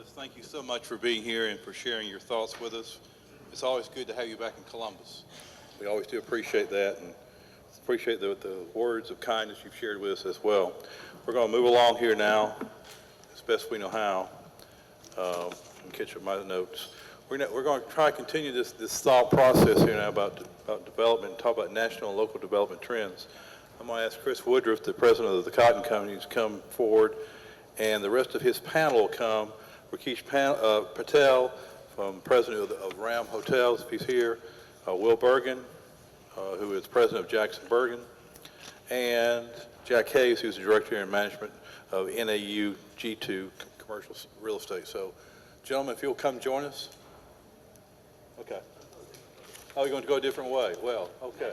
Jonas, thank you so much for being here and for sharing your thoughts with us. It's always good to have you back in Columbus. We always do appreciate that and appreciate the words of kindness you've shared with us as well. We're going to move along here now as best we know how. And catch up my notes. We're going to try to continue this thought process here now about development, talk about national and local development trends. I'm going to ask Chris Woodruff, the president of the Cotton Company, to come forward, and the rest of his panel will come. Rakesh Patel, president of Ram Hotels, if he's here. Will Bergen, who is president of Jackson Bergen, and Jack Hayes, who's the director and management of NAU G2 Commercial Real Estate. So, gentlemen, if you'll come join us. Okay. Oh, you're going to go a different way? Well, okay.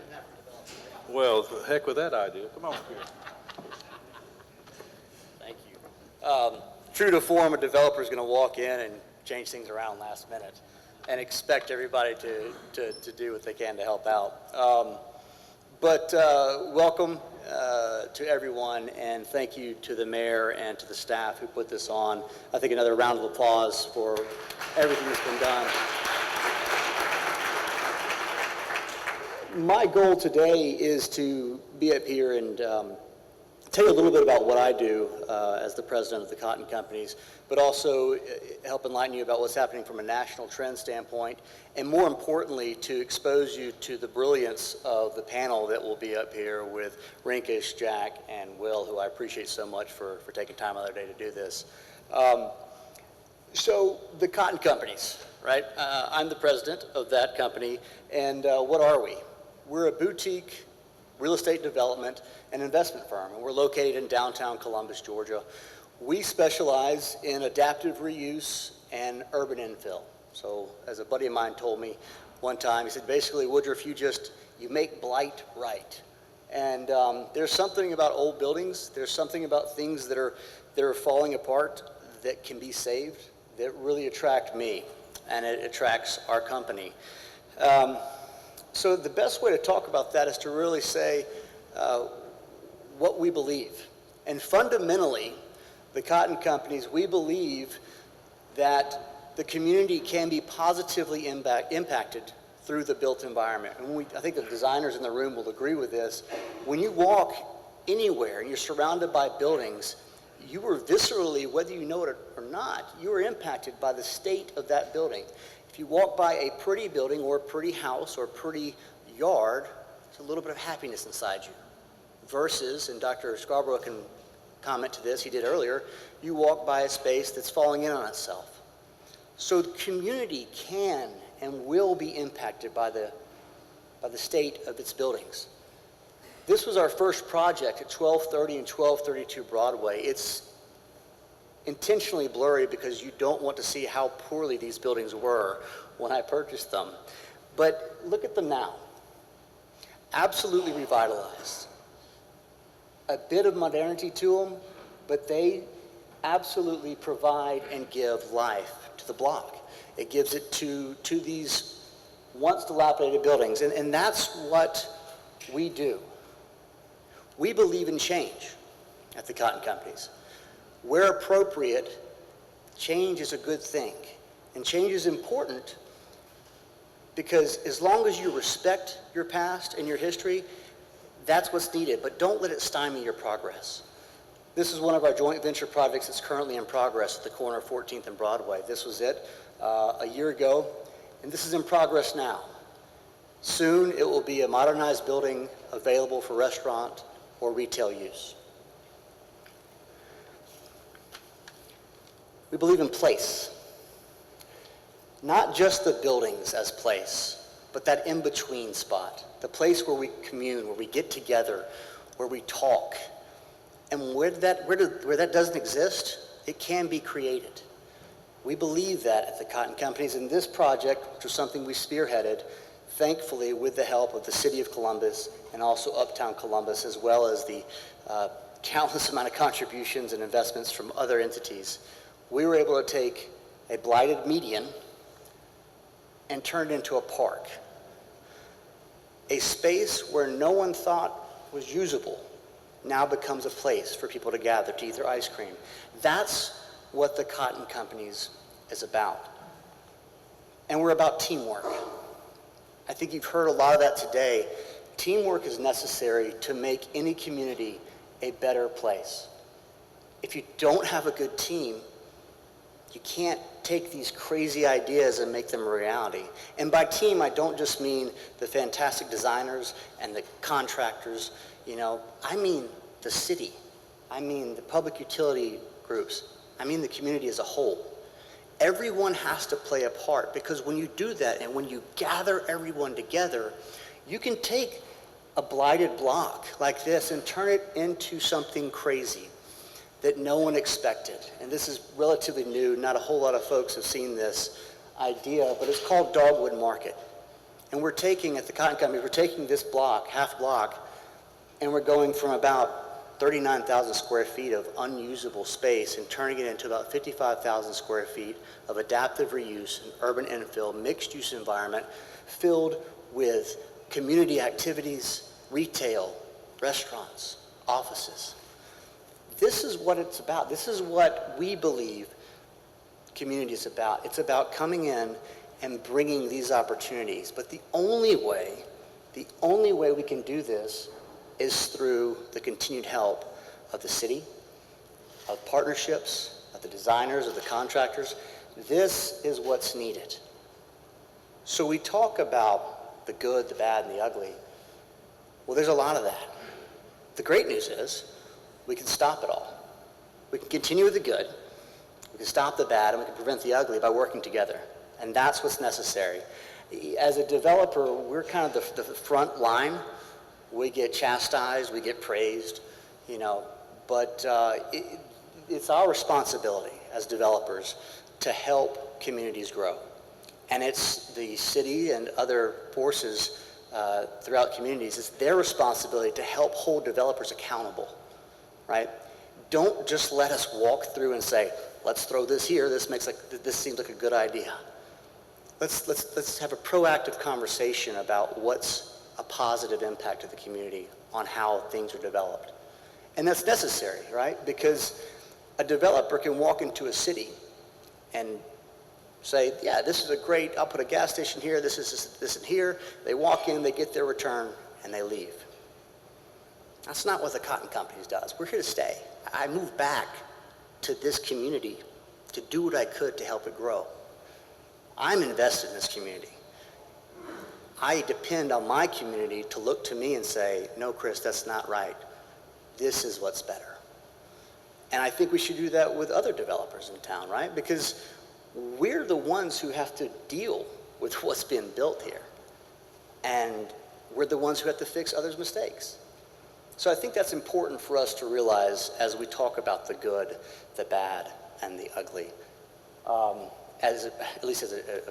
Well, the heck with that idea. Come on here. Thank you. True to form, a developer is going to walk in and change things around last minute and expect everybody to do what they can to help out. But welcome to everyone, and thank you to the mayor and to the staff who put this on. I think another round of applause for everything that's been done. My goal today is to be up here and tell you a little bit about what I do as the president of the Cotton Companies, but also help enlighten you about what's happening from a national trend standpoint, and more importantly, to expose you to the brilliance of the panel that will be up here with Rinkish, Jack, and Will, who I appreciate so much for taking time out of their day to do this. So the Cotton Companies, right? I'm the president of that company, and what are we? We're a boutique real estate development and investment firm, and we're located in downtown Columbus, Georgia. We specialize in adaptive reuse and urban infill. So as a buddy of mine told me one time, he said, basically, Woodruff, you make blight right. And there's something about old buildings, there's something about things that are falling apart that can be saved that really attract me, and it attracts our company. So the best way to talk about that is to really say what we believe. And fundamentally, the Cotton Companies, we believe that the community can be positively impacted through the built environment. And I think the designers in the room will agree with this. When you walk anywhere and you're surrounded by buildings, you are viscerally, whether you know it or not, you are impacted by the state of that building. If you walk by a pretty building or a pretty house or a pretty yard, there's a little bit of happiness inside you. Versus, and Dr. Scarborough can comment to this, he did earlier, you walk by a space that's falling in on itself. So the community can and will be impacted by the state of its buildings. This was our first project at 1230 and 1232 Broadway. It's intentionally blurry because you don't want to see how poorly these buildings were when I purchased them. But look at them now. Absolutely revitalized. A bit of modernity to them, but they absolutely provide and give life to the block. It gives it to these once dilapidated buildings, and that's what we do. We believe in change at the Cotton Companies. Where appropriate, change is a good thing. And change is important because as long as you respect your past and your history, that's what's needed, but don't let it stymie your progress. This is one of our joint venture projects that's currently in progress at the corner of 14th and Broadway. This was it a year ago, and this is in progress now. Soon it will be a modernized building available for restaurant or retail use. We believe in place. Not just the buildings as place, but that in-between spot, the place where we commune, where we get together, where we talk. And where that doesn't exist, it can be created. We believe that at the Cotton Companies, and this project, which was something we spearheaded, thankfully with the help of the City of Columbus and also Uptown Columbus, as well as the countless amount of contributions and investments from other entities, we were able to take a blighted median and turn it into a park. A space where no one thought was usable now becomes a place for people to gather to eat their ice cream. That's what the cotton companies is about. And we're about teamwork. I think you've heard a lot of that today. Teamwork is necessary to make any community a better place. If you don't have a good team, you can't take these crazy ideas and make them a reality. And by team, I don't just mean the fantastic designers and the contractors, I mean the city. I mean the public utility groups. I mean the community as a whole. Everyone has to play a part, because when you do that and when you gather everyone together, you can take a blighted block like this and turn it into something crazy that no one expected. And this is relatively new. Not a whole lot of folks have seen this idea, but it's called Dogwood Market. And we're taking, at the Cotton Company, we're taking this block, half block, and we're going from about 39,000 square feet of unusable space and turning it into about 55,000 square feet of adaptive reuse and urban infill, mixed-use environment filled with community activities, retail, restaurants, offices. This is what it's about. This is what we believe community is about. It's about coming in and bringing these opportunities. But the only way we can do this is through the continued help of the city, of partnerships, of the designers, of the contractors. This is what's needed. So we talk about the good, the bad, and the ugly. Well, there's a lot of that. The great news is we can stop it all. We can continue with the good, we can stop the bad, and we can prevent the ugly by working together. And that's what's necessary. As a developer, we're kind of the front line. We get chastised, we get praised, but it's our responsibility as developers to help communities grow. And it's the city and other forces throughout communities, it's their responsibility to help hold developers accountable, right? Don't just let us walk through and say, let's throw this here, this seems like a good idea. Let's have a proactive conversation about what's a positive impact to the community on how things are developed. And that's necessary, right? Because a developer can walk into a city and say, yeah, this is a great, I'll put a gas station here, this and here. They walk in, they get their return, and they leave. That's not what the cotton companies does. We're here to stay. I moved back to this community to do what I could to help it grow. I'm invested in this community. I depend on my community to look to me and say, no, Chris, that's not right. This is what's better. And I think we should do that with other developers in town, right? Because we're the ones who have to deal with what's being built here. And we're the ones who have to fix others' mistakes. So I think that's important for us to realize as we talk about the good, the bad, and the ugly, at least as it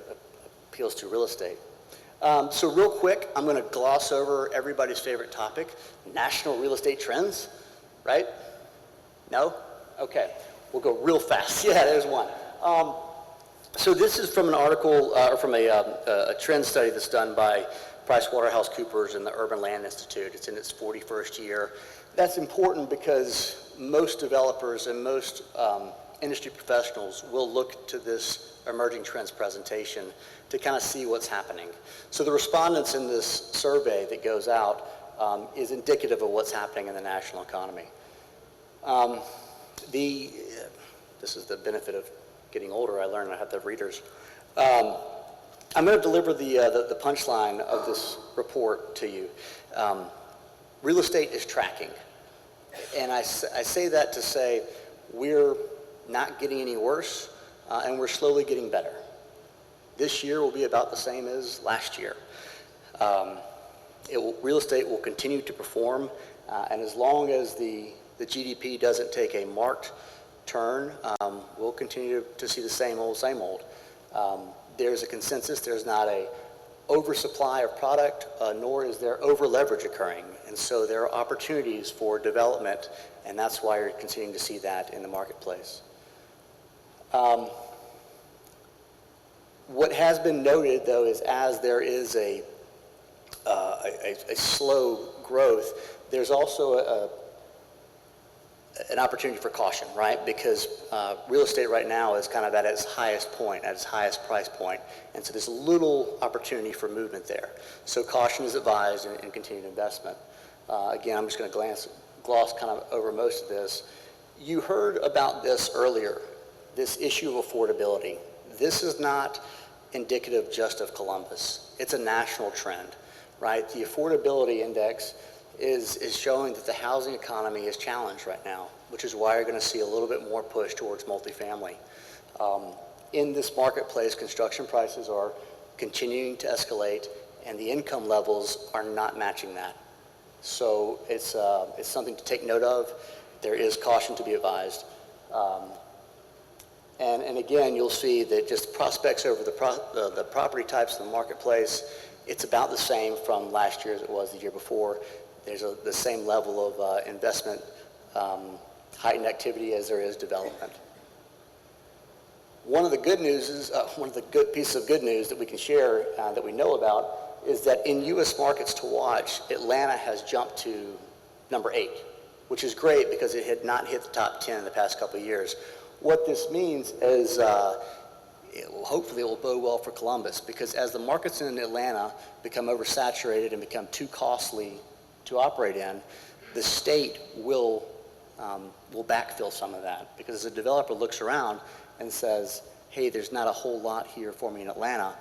appeals to real estate. So real quick, I'm going to gloss over everybody's favorite topic, national real estate trends, right? No? Okay. We'll go real fast. Yeah, there's one. So this is from an article, or from a trend study that's done by PricewaterhouseCoopers and the Urban Land Institute. It's in its 41st year. That's important because most developers and most industry professionals will look to this emerging trends presentation to kind of see what's happening. So the respondents in this survey that goes out is indicative of what's happening in the national economy. This is the benefit of getting older. I learned I have the readers. I'm going to deliver the punchline of this report to you. Real estate is tracking. And I say that to say we're not getting any worse, and we're slowly getting better. This year will be about the same as last year. Real estate will continue to perform, and as long as the GDP doesn't take a marked turn, we'll continue to see the same old, same old. There's a consensus. There's not a oversupply of product, nor is there over leverage occurring. And so there are opportunities for development, and that's why you're continuing to see that in the marketplace. What has been noted, though, is as there is a slow growth, there's also an opportunity for caution, right? Because real estate right now is kind of at its highest point, at its highest price point, and so there's a little opportunity for movement there. So caution is advised in continued investment. Again, I'm just going to gloss kind of over most of this. You heard about this earlier, this issue of affordability. This is not indicative just of Columbus. It's a national trend, right? The affordability index is showing that the housing economy is challenged right now, which is why you're going to see a little bit more push towards multifamily. In this marketplace, construction prices are continuing to escalate, and the income levels are not matching that. So it's something to take note of. There is caution to be advised. And again, you'll see that just prospects over the property types in the marketplace, it's about the same from last year as it was the year before. There's the same level of investment, heightened activity as there is development. One of the good news is, one of the good pieces of good news that we can share that we know about is that in U.S. markets to watch, Atlanta has jumped to number 8, which is great because it had not hit the top 10 in the past couple of years. What this means is hopefully it will bode well for Columbus, because as the markets in Atlanta become oversaturated and become too costly to operate in, the state will backfill some of that, because as a developer looks around and says, hey, there's not a whole lot here for me in Atlanta,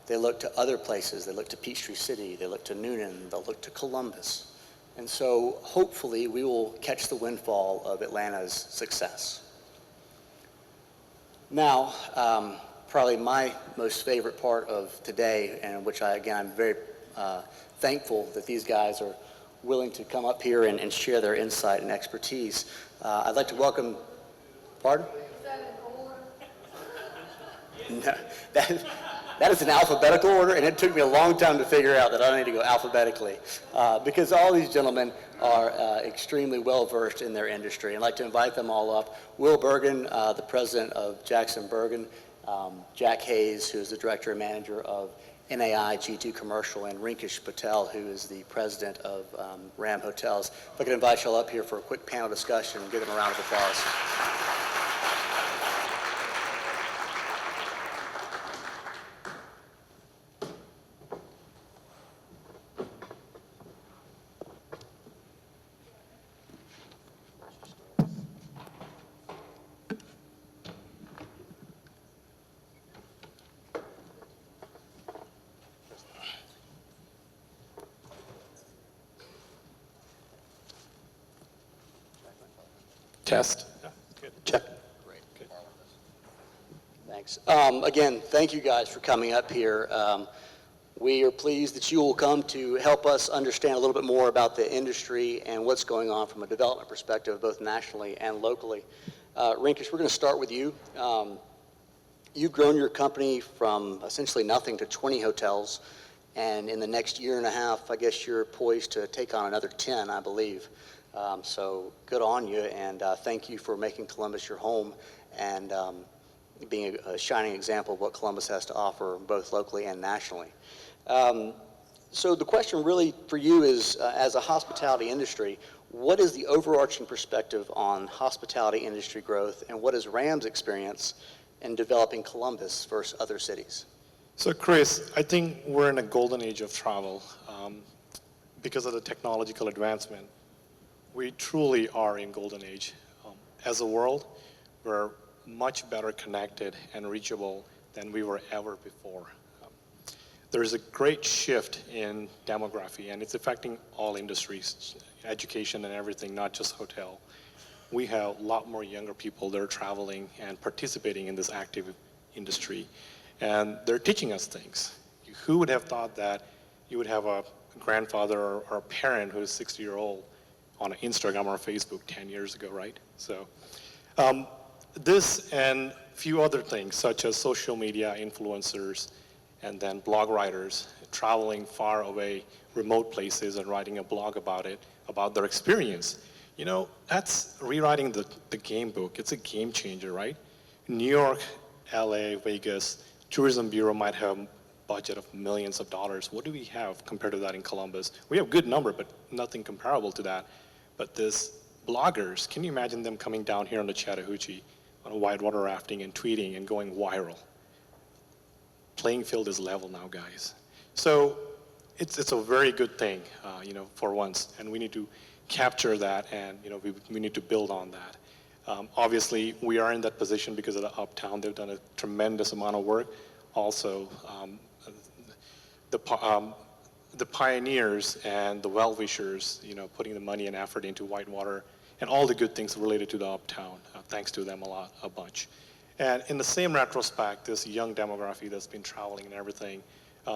they look to other places. They look to Peachtree City, they look to Noonan, they'll look to Columbus. And so hopefully we will catch the windfall of Atlanta's success. Now, probably my most favorite part of today, and which I'm very thankful that these guys are willing to come up here and share their insight and expertise. I'd like to welcome, pardon? No, that is an alphabetical order, and it took me a long time to figure out that I need to go alphabetically, because all these gentlemen are extremely well-versed in their industry. I'd like to invite them all up. Will Bergen, the president of Jackson Bergen, Jack Hayes, who is the director and manager of NAI G2 Commercial, and Rinkesh Patel, who is the president of Ram Hotels. If I could invite you all up here for a quick panel discussion and give them a round of applause. Test. Yeah, good. Check. Great. Good. Thanks. Again, thank you guys for coming up here. We are pleased that you will come to help us understand a little bit more about the industry and what's going on from a development perspective, both nationally and locally. Rinkesh, we're going to start with you. You've grown your company from essentially nothing to 20 hotels, and in the next year and a half, I guess you're poised to take on another 10, I believe. So good on you, and thank you for making Columbus your home and being a shining example of what Columbus has to offer, both locally and nationally. So the question really for you is, as a hospitality industry, what is the overarching perspective on hospitality industry growth, and what is Ram's experience in developing Columbus versus other cities? So Chris, I think we're in a golden age of travel because of the technological advancement. We truly are in golden age. As a world, we're much better connected and reachable than we were ever before. There's a great shift in demography, and it's affecting all industries, education and everything, not just hotel. We have a lot more younger people that are traveling and participating in this active industry, and they're teaching us things. Who would have thought that you would have a grandfather or a parent who is 60-year-old on Instagram or Facebook 10 years ago, right? So this and a few other things, such as social media influencers, and then blog writers traveling far away, remote places, and writing a blog about it, about their experience. You know, that's rewriting the game book. It's a game changer, right? New York, LA, Vegas, Tourism Bureau might have a budget of millions of dollars. What do we have compared to that in Columbus? We have a good number, but nothing comparable to that. But this bloggers, can you imagine them coming down here on the Chattahoochee on a whitewater rafting and tweeting and going viral? Playing field is level now, guys. So it's a very good thing, for once, and we need to capture that, and we need to build on that. Obviously, we are in that position because of the Uptown. They've done a tremendous amount of work. Also, the pioneers and the well-wishers, putting the money and effort into Whitewater and all the good things related to the Uptown. Thanks to them a bunch. And in the same retrospect, this young demography that's been traveling and everything,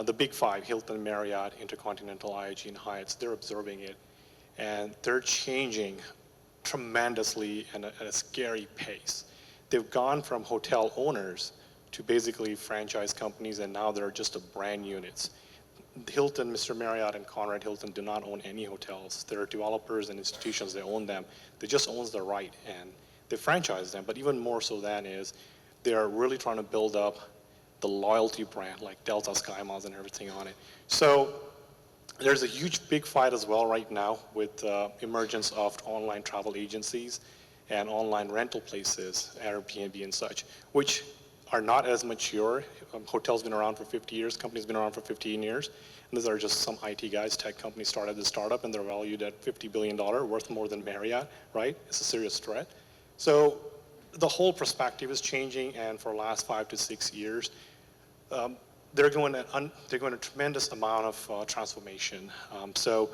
the big five, Hilton, Marriott, Intercontinental, IHG, and Hyatt's, they're observing it. And they're changing tremendously and at a scary pace. They've gone from hotel owners to basically franchise companies, and now they're just brand units. Hilton, Mr. Marriott, and Conrad Hilton do not own any hotels. They're developers and institutions, they own them. They just own the right, and they franchise them. But even more so than is, they are really trying to build up the loyalty brand, like Delta, SkyMiles, and everything on it. So there's a huge, big fight as well right now with emergence of online travel agencies and online rental places, Airbnb and such, which are not as mature. Hotels been around for 50 years, companies been around for 15 years. And these are just some IT guys, tech companies started this startup, and they're valued at $50 billion, worth more than Marriott, right? It's a serious threat. So the whole perspective is changing, and for the last 5 to 6 years, they're going a tremendous amount of transformation. So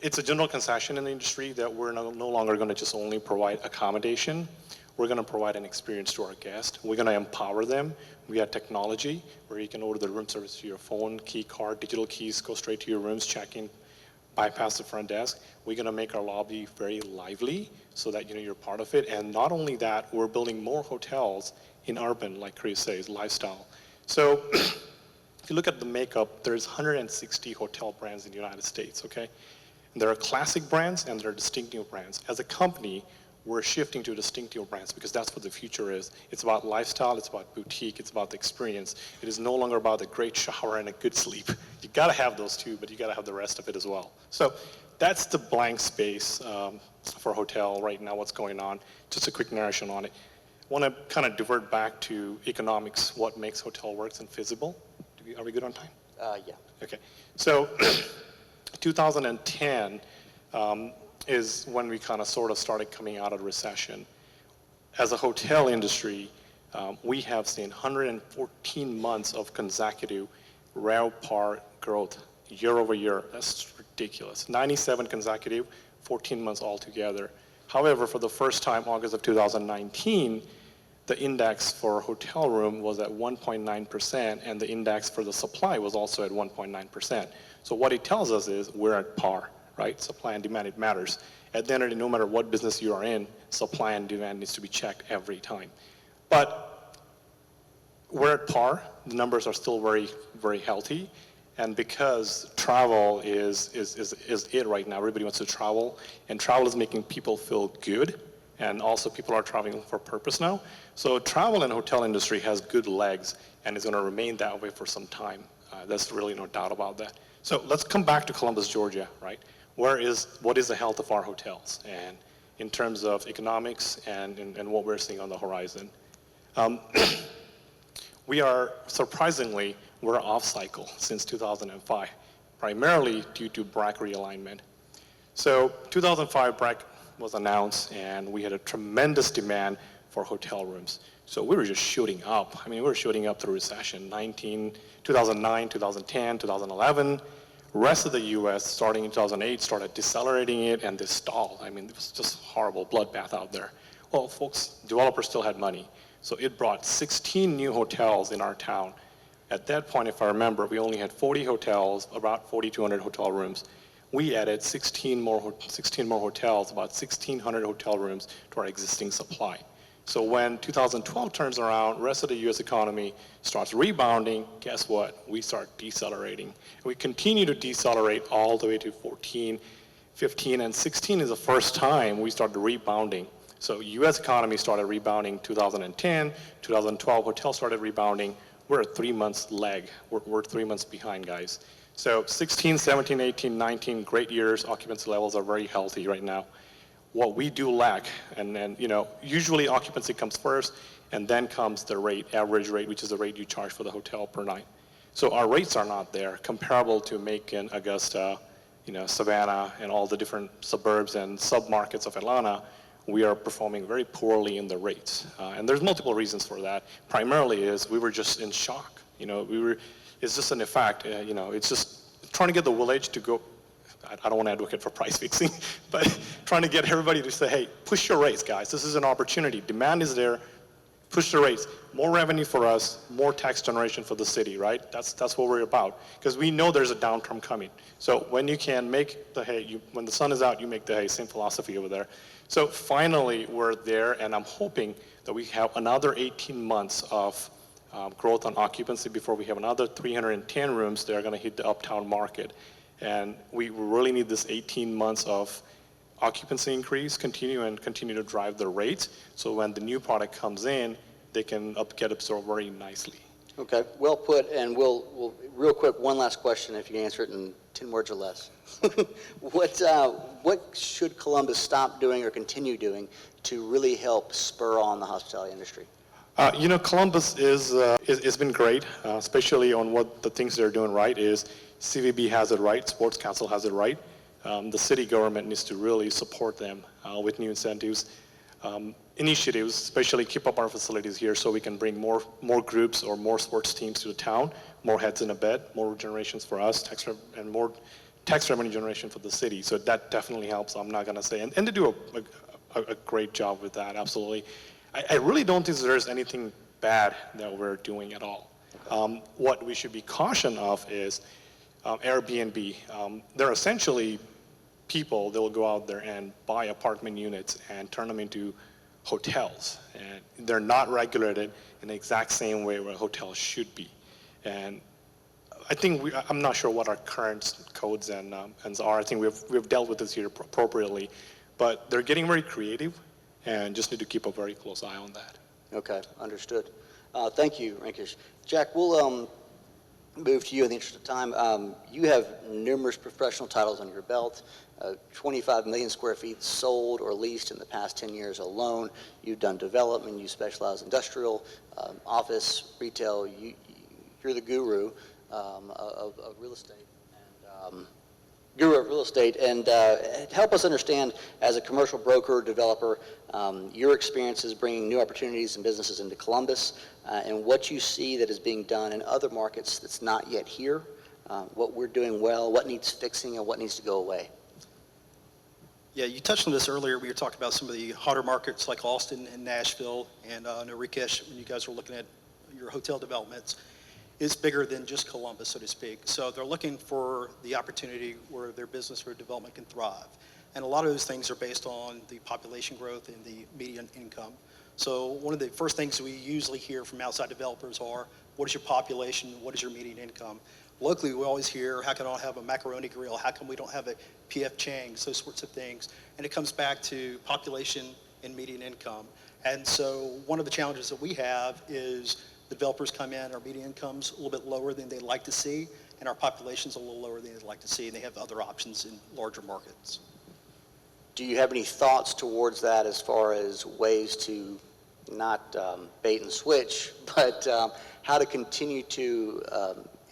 it's a general concession in the industry that we're no longer going to just only provide accommodation. We're going to provide an experience to our guests. We're going to empower them. We have technology where you can order the room service to your phone, key card, digital keys, go straight to your rooms, check in, bypass the front desk. We're going to make our lobby very lively so that you're part of it. And not only that, we're building more hotels in urban, like Chris says, lifestyle. So if you look at the makeup, there's 160 hotel brands in the United States, okay? And there are classic brands and there are distinctive brands. As a company, we're shifting to distinctive brands because that's what the future is. It's about lifestyle, it's about boutique, it's about the experience. It is no longer about a great shower and a good sleep. You gotta have those two, but you gotta have the rest of it as well. So that's the blank space for hotel right now, what's going on. Just a quick narration on it. I want to kind of divert back to economics, what makes hotel works and feasible. Are we good on time? Yeah. Okay. So 2010 is when we kind of sort of started coming out of the recession. As a hotel industry, we have seen 114 months of consecutive RevPAR growth year over year. That's ridiculous. 97 consecutive, 14 months altogether. However, for the first time, August of 2019, the index for hotel room was at 1.9%, and the index for the supply was also at 1.9%. So what it tells us is we're at par, right? Supply and demand, it matters. At the end of the day, no matter what business you are in, supply and demand needs to be checked every time. But we're at par. The numbers are still very, very healthy. And because travel is it right now, everybody wants to travel, and travel is making people feel good, and also people are traveling for purpose now. So travel and hotel industry has good legs, and is going to remain that way for some time. There's really no doubt about that. So let's come back to Columbus, Georgia, right? What is the health of our hotels, and in terms of economics and what we're seeing on the horizon? We are, surprisingly, we're off cycle since 2005, primarily due to BRAC realignment. So 2005, BRAC was announced, and we had a tremendous demand for hotel rooms. So we were just shooting up. I mean, we were shooting up through recession, 2009, 2010, 2011. Rest of the US, starting in 2008, started decelerating it, and they stalled. I mean, it was just horrible bloodbath out there. Well, folks, developers still had money. So it brought 16 new hotels in our town. At that point, if I remember, we only had 40 hotels, about 4,200 hotel rooms. We added 16 more hotels, about 1,600 hotel rooms to our existing supply. So when 2012 turns around, rest of the US economy starts rebounding, guess what? We start decelerating. And we continue to decelerate all the way to 14, 15, and 16 is the first time we started rebounding. So US economy started rebounding 2010, 2012, hotels started rebounding. We're at 3 months lag. We're 3 months behind, guys. So 16, 17, 18, 19, great years. Occupancy levels are very healthy right now. what we do lack, and usually occupancy comes first, and then comes the rate, average rate, which is the rate you charge for the hotel per night. So our rates are not there, comparable to Macon, Augusta, Savannah, and all the different suburbs and submarkets of Atlanta. We are performing very poorly in the rates. And there's multiple reasons for that. Primarily is we were just in shock. It's just an effect, it's just trying to get the village to go. I don't want to advocate for price fixing, but trying to get everybody to say, hey, push your rates, guys. This is an opportunity. Demand is there. Push the rates. More revenue for us, more tax generation for the city, right? That's what we're about. Because we know there's a downturn coming. So when you can make the hay, when the sun is out, you make the hay. Same philosophy over there. So finally, we're there, and I'm hoping that we have another 18 months of growth on occupancy before we have another 310 rooms that are going to hit the uptown market. And we really need this 18 months of occupancy increase, continue to drive the rates, so when the new product comes in, they can get absorbed very nicely. Okay, well put, and we'll real quick, one last question, if you can answer it in 10 words or less. What should Columbus stop doing or continue doing to really help spur on the hospitality industry? Columbus has been great, especially on what the things they're doing right is CVB has it right, Sports Council has it right. The city government needs to really support them with new incentives, initiatives, especially keep up our facilities here so we can bring more groups or more sports teams to the town, more heads in a bed, more generations for us, and more tax revenue generation for the city. So that definitely helps, I'm not going to say. And they do a great job with that, absolutely. I really don't think there's anything bad that we're doing at all. What we should be cautioned of is Airbnb. They're essentially people that will go out there and buy apartment units and turn them into hotels. And they're not regulated in the exact same way where hotels should be. And I think I'm not sure what our current codes and are. I think we've dealt with this here appropriately. But they're getting very creative and just need to keep a very close eye on that. Okay, understood. Thank you, Rankish. Jack, we'll move to you in the interest of time. You have numerous professional titles on your belt, 25 million square feet sold or leased in the past 10 years alone. You've done development, you specialize in industrial, office, retail. You're the guru of real estate. And help us understand, as a commercial broker, developer, your experiences bringing new opportunities and businesses into Columbus, and what you see that is being done in other markets that's not yet here, what we're doing well, what needs fixing, and what needs to go away. Yeah, you touched on this earlier. We were talking about some of the hotter markets like Austin and Nashville, and Rikesh, when you guys were looking at your hotel developments, is bigger than just Columbus, so to speak. So they're looking for the opportunity where their business or development can thrive. And a lot of those things are based on the population growth and the median income. So one of the first things we usually hear from outside developers are, what is your population? What is your median income? Locally, we always hear, how can I have a macaroni grill? How come we don't have a P.F. Chang's? Those sorts of things. And it comes back to population and median income. And so one of the challenges that we have is developers come in, our median income's a little bit lower than they'd like to see, and our population's a little lower than they'd like to see, and they have other options in larger markets. Do you have any thoughts towards that as far as ways to not bait and switch, but how to continue to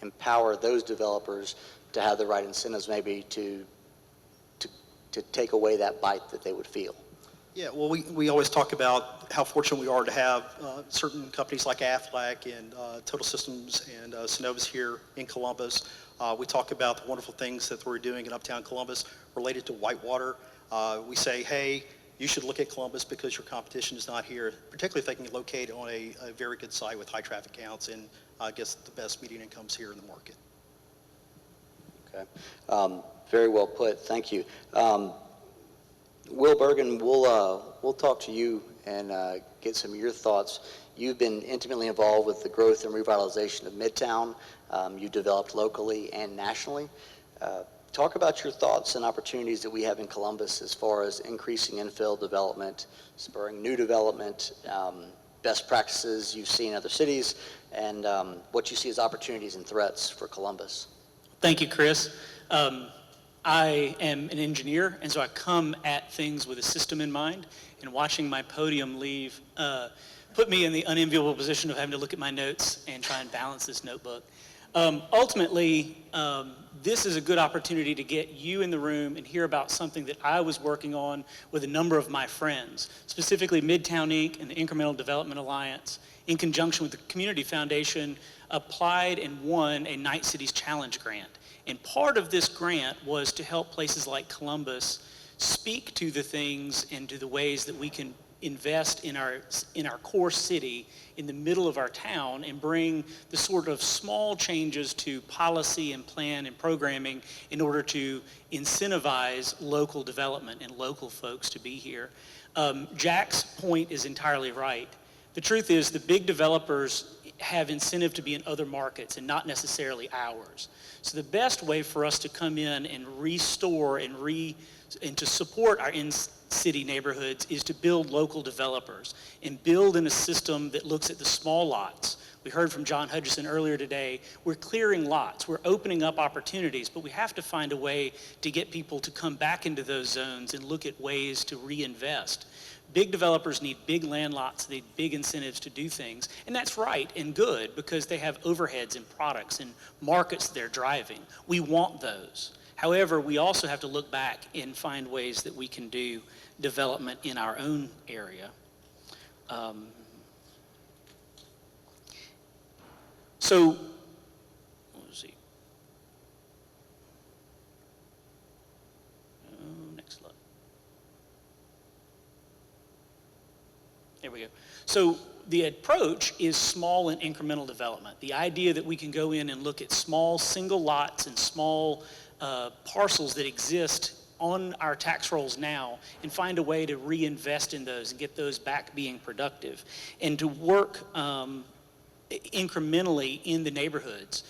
empower those developers to have the right incentives maybe to take away that bite that they would feel? Yeah, well, we always talk about how fortunate we are to have certain companies like Aflac and Total Systems and Synovus here in Columbus. We talk about the wonderful things that we're doing in Uptown Columbus related to Whitewater. We say, hey, you should look at Columbus because your competition is not here, particularly if they can locate on a very good site with high traffic counts and I guess the best median incomes here in the market. Okay, very well put. Thank you. Will Bergen, we'll talk to you and get some of your thoughts. You've been intimately involved with the growth and revitalization of Midtown. You developed locally and nationally. Talk about your thoughts and opportunities that we have in Columbus as far as increasing infill development, spurring new development, best practices you've seen in other cities, and what you see as opportunities and threats for Columbus. Thank you, Chris. I am an engineer, and so I come at things with a system in mind, and watching my podium leave put me in the unenviable position of having to look at my notes and try and balance this notebook. Ultimately, this is a good opportunity to get you in the room and hear about something that I was working on with a number of my friends, specifically Midtown Inc. and the Incremental Development Alliance, in conjunction with the Community Foundation, applied and won a Night Cities Challenge grant. And part of this grant was to help places like Columbus speak to the things and to the ways that we can invest in our core city in the middle of our town and bring the sort of small changes to policy and plan and programming in order to incentivize local development and local folks to be here. Jack's point is entirely right. The truth is the big developers have incentive to be in other markets and not necessarily ours. So the best way for us to come in and restore and to support our in-city neighborhoods is to build local developers and build in a system that looks at the small lots. We heard from John Hutchison earlier today. We're clearing lots, we're opening up opportunities, but we have to find a way to get people to come back into those zones and look at ways to reinvest. Big developers need big land lots, they need big incentives to do things. And that's right and good because they have overheads and products and markets they're driving. We want those. However, we also have to look back and find ways that we can do development in our own area. Let's see. Next slide. There we go. So the approach is small and incremental development. The idea that we can go in and look at small single lots and small parcels that exist on our tax rolls now and find a way to reinvest in those and get those back being productive and to work incrementally in the neighborhoods.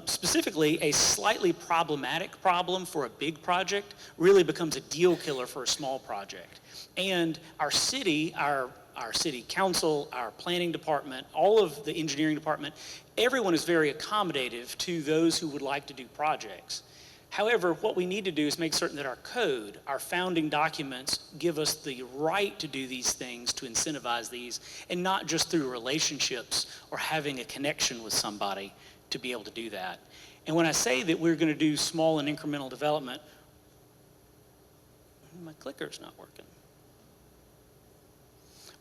Specifically, a slightly problematic problem for a big project really becomes a deal killer for a small project. And our city council, our planning department, all of the engineering department, everyone is very accommodative to those who would like to do projects. However, what we need to do is make certain that our code, our founding documents, give us the right to do these things, to incentivize these, and not just through relationships or having a connection with somebody to be able to do that. And when I say that we're going to do small and incremental development, my clicker's not working.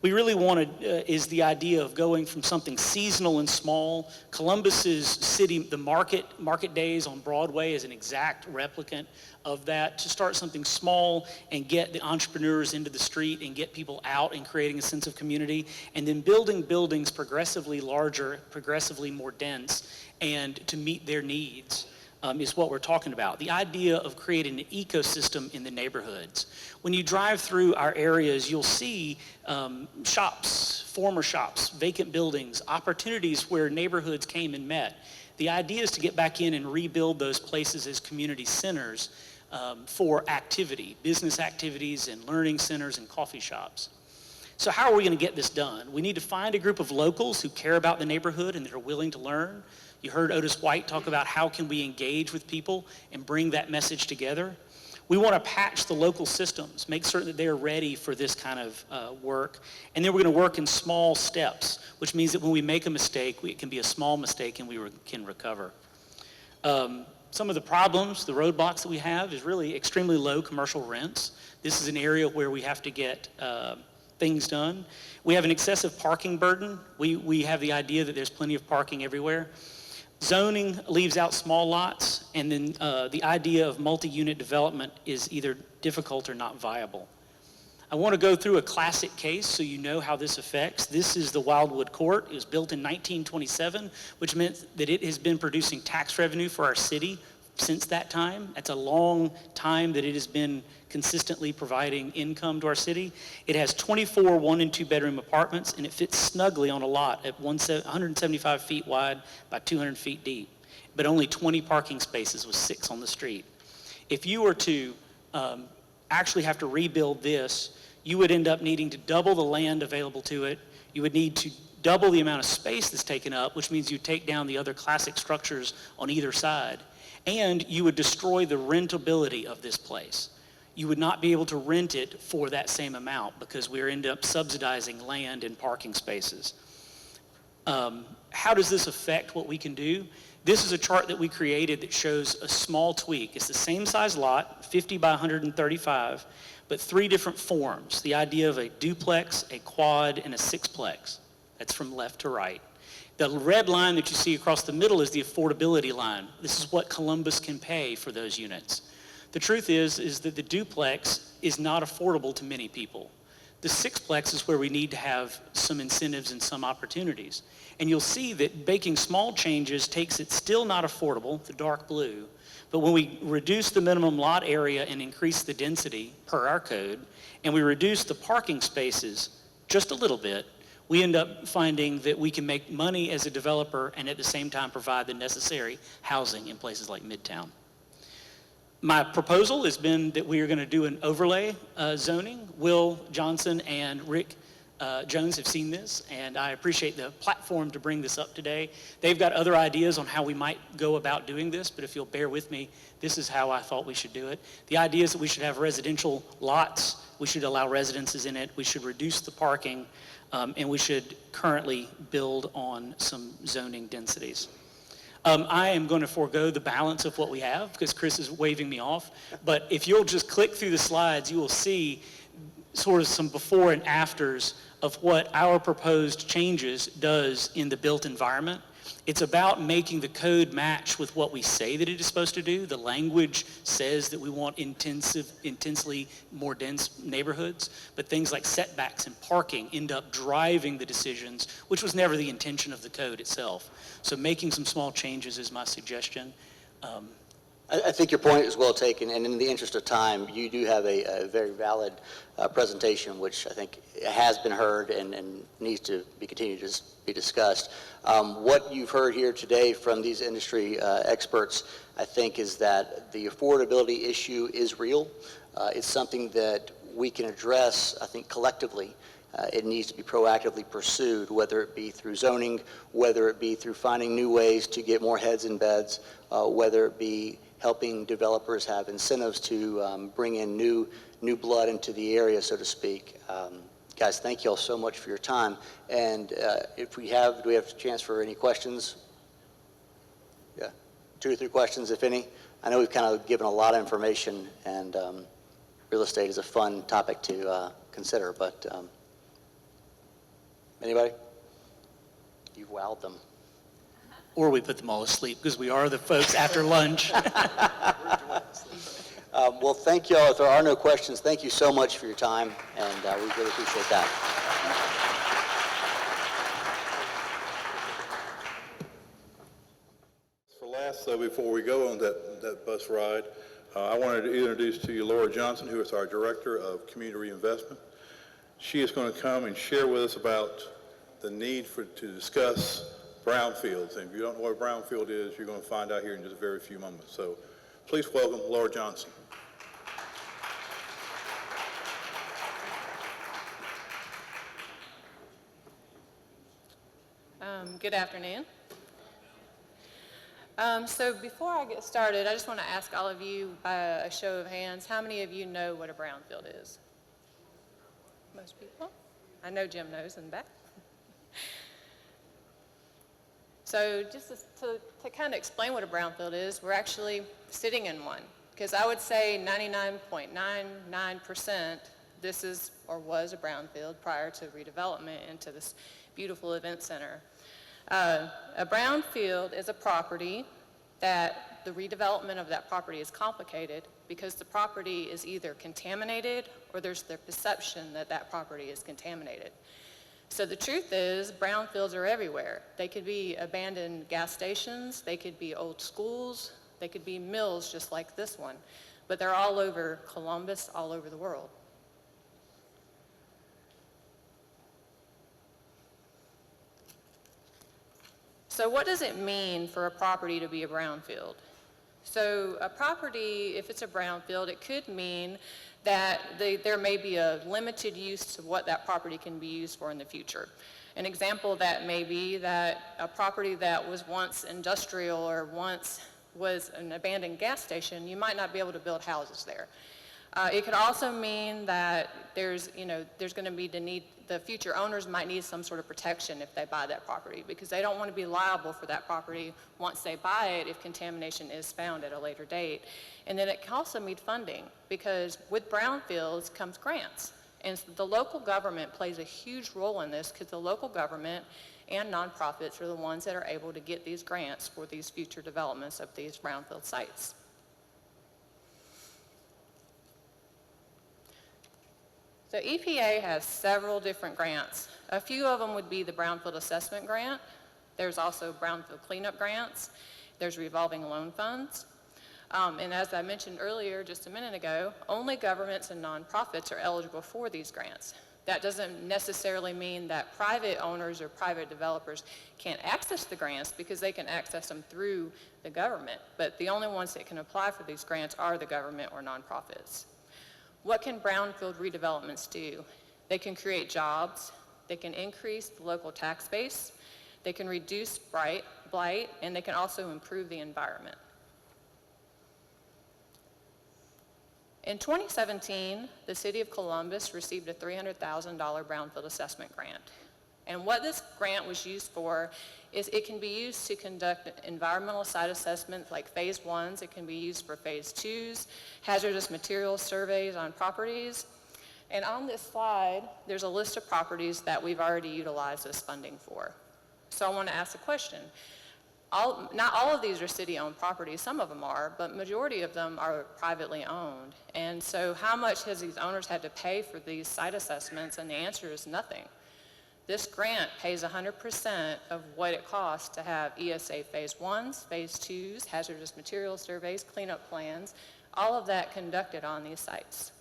We really wanted is the idea of going from something seasonal and small. Columbus's city, the market days on Broadway is an exact replicant of that, to start something small and get the entrepreneurs into the street and get people out and creating a sense of community, and then building buildings progressively larger, progressively more dense, and to meet their needs. Is what we're talking about. The idea of creating an ecosystem in the neighborhoods. When you drive through our areas, you'll see shops, former shops, vacant buildings, opportunities where neighborhoods came and met. The idea is to get back in and rebuild those places as community centers for activity, business activities and learning centers and coffee shops. So how are we going to get this done? We need to find a group of locals who care about the neighborhood and that are willing to learn. You heard Otis White talk about how can we engage with people and bring that message together. We want to patch the local systems, make certain that they're ready for this kind of work. And then we're going to work in small steps, which means that when we make a mistake, it can be a small mistake and we can recover. Some of the problems, the roadblocks that we have is really extremely low commercial rents. This is an area where we have to get things done. We have an excessive parking burden. We have the idea that there's plenty of parking everywhere. Zoning leaves out small lots, and then the idea of multi-unit development is either difficult or not viable. I want to go through a classic case so you know how this affects. This is the Wildwood Court. It was built in 1927, which meant that it has been producing tax revenue for our city since that time. That's a long time that it has been consistently providing income to our city. It has 24 1- and 2-bedroom apartments, and it fits snugly on a lot at 175 feet wide by 200 feet deep, but only 20 parking spaces with 6 on the street. If you were to actually have to rebuild this, you would end up needing to double the land available to it. You would need to double the amount of space that's taken up, which means you take down the other classic structures on either side, and you would destroy the rentability of this place. You would not be able to rent it for that same amount because we end up subsidizing land and parking spaces. How does this affect what we can do? This is a chart that we created that shows a small tweak. It's the same size lot, 50 by 135, but 3 different forms. The idea of a duplex, a quad, and a sixplex. That's from left to right. The red line that you see across the middle is the affordability line. This is what Columbus can pay for those units. The truth is that the duplex is not affordable to many people. The sixplex is where we need to have some incentives and some opportunities. And you'll see that making small changes takes it still not affordable, the dark blue, but when we reduce the minimum lot area and increase the density per our code, and we reduce the parking spaces just a little bit, we end up finding that we can make money as a developer and at the same time provide the necessary housing in places like Midtown. My proposal has been that we are going to do an overlay zoning. Will Johnson and Rick Jones have seen this, and I appreciate the platform to bring this up today. They've got other ideas on how we might go about doing this, but if you'll bear with me, this is how I thought we should do it. The idea is that we should have residential lots, we should allow residences in it, we should reduce the parking, and we should currently build on some zoning densities. I am going to forego the balance of what we have because Chris is waving me off, but if you'll just click through the slides, you will see sort of some before and afters of what our proposed changes does in the built environment. It's about making the code match with what we say that it is supposed to do. The language says that we want intensely more dense neighborhoods, but things like setbacks and parking end up driving the decisions, which was never the intention of the code itself. So making some small changes is my suggestion. I think your point is well taken, and in the interest of time, you do have a very valid presentation, which I think has been heard and needs to be continued to be discussed. What you've heard here today from these industry experts, I think, is that the affordability issue is real. It's something that we can address, I think, collectively. It needs to be proactively pursued, whether it be through zoning, whether it be through finding new ways to get more heads in beds, whether it be helping developers have incentives to bring in new blood into the area, so to speak. Guys, thank you all so much for your time. And do we have a chance for any questions? Yeah, 2 or 3 questions, if any. I know we've kind of given a lot of information, and real estate is a fun topic to consider, but anybody? You've wowed them. Or we put them all asleep because we are the folks after lunch. Well, thank you all. If there are no questions, thank you so much for your time, and we really appreciate that. For last, though, before we go on that bus ride, I wanted to introduce to you Laura Johnson, who is our Director of Community Reinvestment. She is going to come and share with us about the need to discuss brownfields. And if you don't know what a brownfield is, you're going to find out here in just a very few moments. So please welcome Laura Johnson. Good afternoon. So before I get started, I just want to ask all of you by a show of hands, how many of you know what a brownfield is? Most people? I know Jim knows in the back. So just to kind of explain what a brownfield is, we're actually sitting in one, because I would say 99.99% this is or was a brownfield prior to redevelopment into this beautiful event center. A brownfield is a property that the redevelopment of that property is complicated because the property is either contaminated or there's the perception that that property is contaminated. So the truth is, brownfields are everywhere. They could be abandoned gas stations, they could be old schools, they could be mills just like this one, but they're all over Columbus, all over the world. So what does it mean for a property to be a brownfield? So a property, if it's a brownfield, it could mean that there may be a limited use to what that property can be used for in the future. An example that may be that a property that was once industrial or once was an abandoned gas station, you might not be able to build houses there. It could also mean that there's going to be the future owners might need some sort of protection if they buy that property, because they don't want to be liable for that property once they buy it if contamination is found at a later date. And then it can also mean funding, because with brownfields comes grants. And the local government plays a huge role in this, because the local government and nonprofits are the ones that are able to get these grants for these future developments of these brownfield sites. So EPA has several different grants. A few of them would be the Brownfield Assessment Grant. There's also Brownfield Cleanup Grants. There's revolving loan funds. And as I mentioned earlier, just a minute ago, only governments and nonprofits are eligible for these grants. That doesn't necessarily mean that private owners or private developers can't access the grants, because they can access them through the government. But the only ones that can apply for these grants are the government or nonprofits. What can brownfield redevelopments do? They can create jobs, they can increase the local tax base, they can reduce blight, and they can also improve the environment. In 2017, the City of Columbus received a $300,000 Brownfield Assessment Grant. And what this grant was used for is it can be used to conduct environmental site assessments like phase 1s. It can be used for phase 2s, hazardous materials surveys on properties. And on this slide, there's a list of properties that we've already utilized this funding for. So I want to ask a question. Not all of these are city-owned properties. Some of them are, but majority of them are privately owned. And so how much has these owners had to pay for these site assessments? And the answer is nothing. This grant pays 100% of what it costs to have ESA phase 1s, phase 2s, hazardous materials surveys, cleanup plans, all of that conducted on these sites.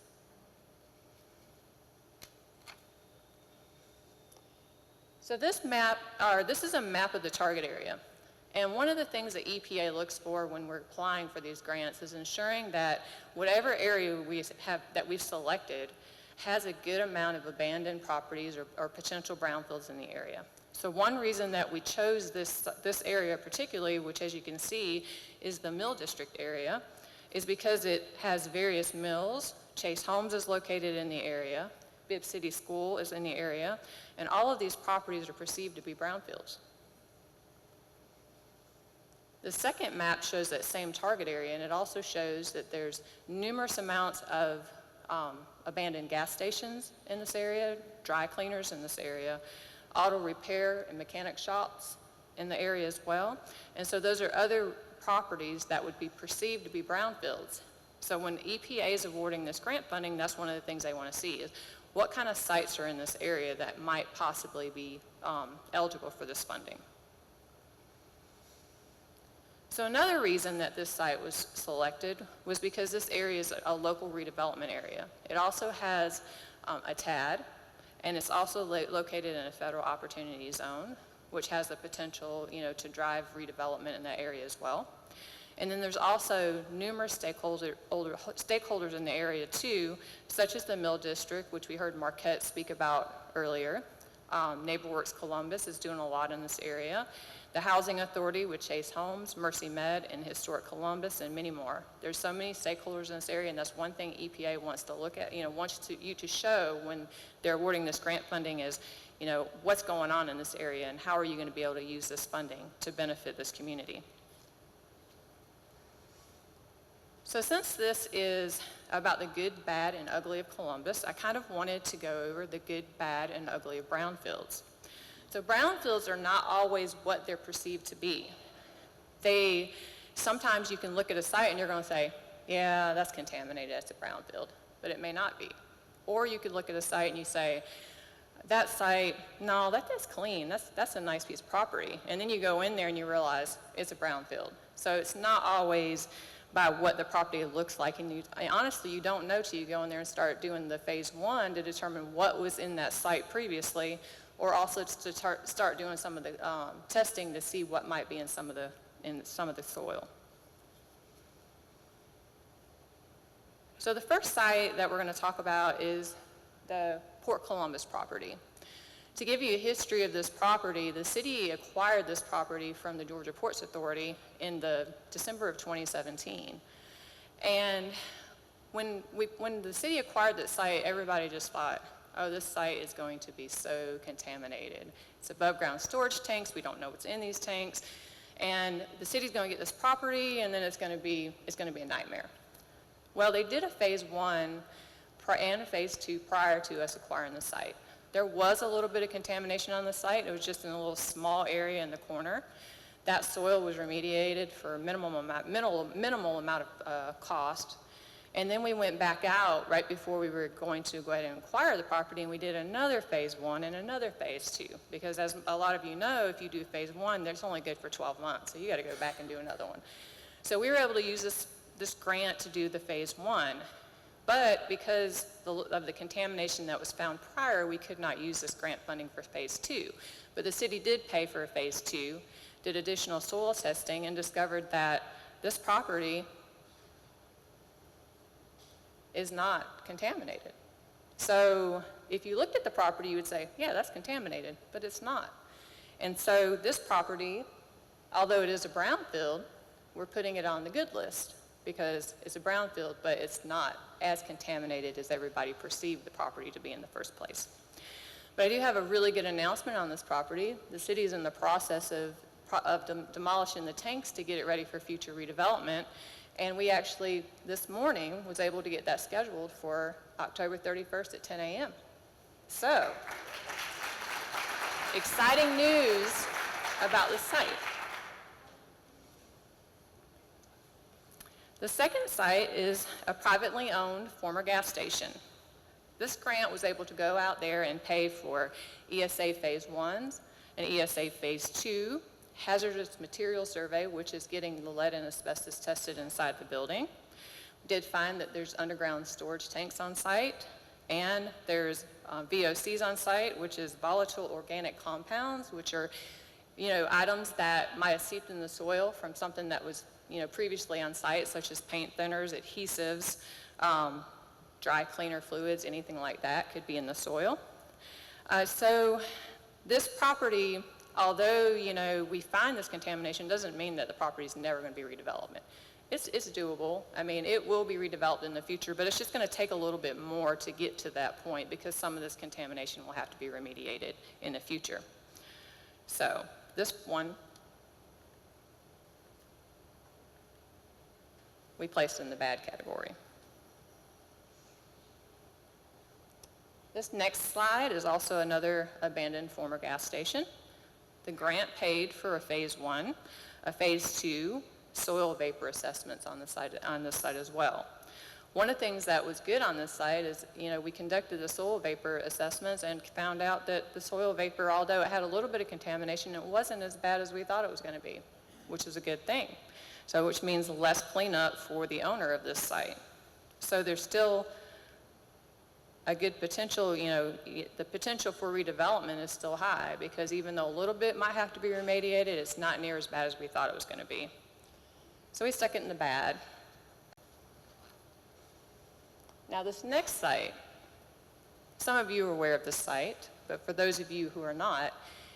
So this is a map of the target area. And one of the things that EPA looks for when we're applying for these grants is ensuring that whatever area that we've selected has a good amount of abandoned properties or potential brownfields in the area. So one reason that we chose this area particularly, which as you can see is the Mill District area, is because it has various mills. Chase Homes is located in the area. Bibb City School is in the area. And all of these properties are perceived to be brownfields. The second map shows that same target area, and it also shows that there's numerous amounts of abandoned gas stations in this area, dry cleaners in this area, auto repair and mechanic shops in the area as well. And so those are other properties that would be perceived to be brownfields. So when EPA is awarding this grant funding, that's one of the things they want to see is what kind of sites are in this area that might possibly be eligible for this funding. So another reason that this site was selected was because this area is a local redevelopment area. It also has a TAD, and it's also located in a federal opportunity zone, which has the potential, to drive redevelopment in that area as well. And then there's also numerous stakeholders in the area too, such as the Mill District, which we heard Marquette speak about earlier. NeighborWorks Columbus is doing a lot in this area. The Housing Authority with Chase Homes, Mercy Med, and Historic Columbus, and many more. There's so many stakeholders in this area, and that's one thing EPA wants to look at, wants you to show when they're awarding this grant funding is, what's going on in this area and how are you going to be able to use this funding to benefit this community. So since this is about the good, bad, and ugly of Columbus, I kind of wanted to go over the good, bad, and ugly of brownfields. So brownfields are not always what they're perceived to be. Sometimes you can look at a site and you're going to say, yeah, that's contaminated, that's a brownfield, but it may not be. Or you could look at a site and you say, that site, no, that's clean, that's a nice piece of property. And then you go in there and you realize it's a brownfield. So it's not always by what the property looks like, and honestly, you don't know till you go in there and start doing the phase 1 to determine what was in that site previously, or also to start doing some of the testing to see what might be in some of the soil. So the first site that we're going to talk about is the Port Columbus property. To give you a history of this property, the city acquired this property from the Georgia Ports Authority in the December of 2017. And when the city acquired that site, everybody just thought, oh, this site is going to be so contaminated. It's above ground storage tanks. We don't know what's in these tanks. And the city's going to get this property, and then it's going to be a nightmare. Well, they did a phase 1 and a phase 2 prior to us acquiring the site. There was a little bit of contamination on the site. It was just in a little small area in the corner. That soil was remediated for a minimal amount of cost. And then we went back out right before we were going to go ahead and acquire the property, and we did another phase 1 and another phase 2. Because as a lot of you know, if you do phase 1, that's only good for 12 months. So you got to go back and do another one. So we were able to use this grant to do the phase 1. But because of the contamination that was found prior, we could not use this grant funding for phase 2. But the city did pay for a phase 2, did additional soil testing, and discovered that this property is not contaminated. So if you looked at the property, you would say, yeah, that's contaminated, but it's not. And so this property, although it is a brownfield, we're putting it on the good list because it's a brownfield, but it's not as contaminated as everybody perceived the property to be in the first place. But I do have a really good announcement on this property. The city is in the process of demolishing the tanks to get it ready for future redevelopment. And we actually, this morning, was able to get that scheduled for October 31st at 10 a.m. So, exciting news about the site. The second site is a privately owned former gas station. This grant was able to go out there and pay for ESA Phase 1 and ESA Phase 2, hazardous material survey, which is getting the lead and asbestos tested inside the building. We did find that there's underground storage tanks on site, and there's VOCs on site, which is volatile organic compounds, which are, items that might have seeped in the soil from something that was, previously on site, such as paint thinners, adhesives, dry cleaner fluids, anything like that could be in the soil. So this property, although, we find this contamination, doesn't mean that the property is never going to be redeveloped. It's doable. I mean, it will be redeveloped in the future, but it's just going to take a little bit more to get to that point because some of this contamination will have to be remediated in the future. So this one, we placed in the bad category. This next slide is also another abandoned former gas station. The grant paid for a phase 1, a phase 2, soil vapor assessments on this site as well. One of the things that was good on this site is, we conducted the soil vapor assessments and found out that the soil vapor, although it had a little bit of contamination, it wasn't as bad as we thought it was going to be, which is a good thing. So, which means less cleanup for the owner of this site. So there's still a good potential, the potential for redevelopment is still high because even though a little bit might have to be remediated, it's not near as bad as we thought it was going to be. So we stuck it in the bad. Now this next site, some of you are aware of this site, but for those of you who are not,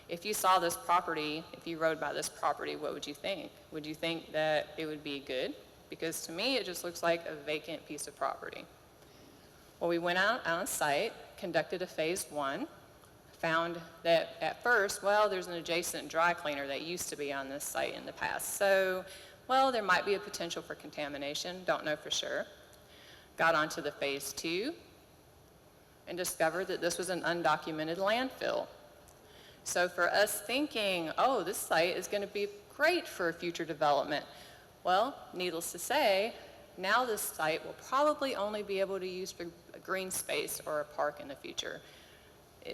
if you saw this property, if you rode by this property, what would you think? Would you think that it would be good? Because to me, it just looks like a vacant piece of property. Well, we went out on site, conducted a phase 1, found that at first, there's an adjacent dry cleaner that used to be on this site in the past. So, there might be a potential for contamination, don't know for sure. Got onto the phase 2 and discovered that this was an undocumented landfill. So for us thinking, oh, this site is going to be great for future development. Well, needless to say, now this site will probably only be able to use for a green space or a park in the future.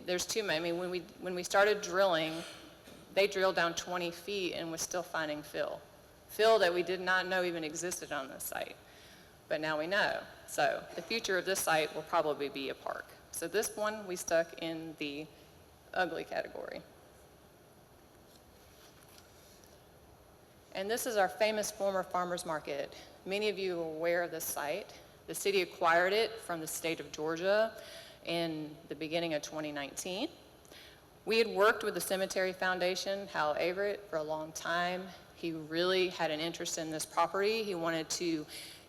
There's too many. I mean, when we started drilling, they drilled down 20 feet and was still finding fill that we did not know even existed on this site. But now we know. So the future of this site will probably be a park. So this one we stuck in the ugly category. And this is our famous former farmers market. Many of you are aware of this site. The city acquired it from the state of Georgia in the beginning of 2019. We had worked with the Cemetery Foundation, Hal Everett, for a long time. He really had an interest in this property. He wanted to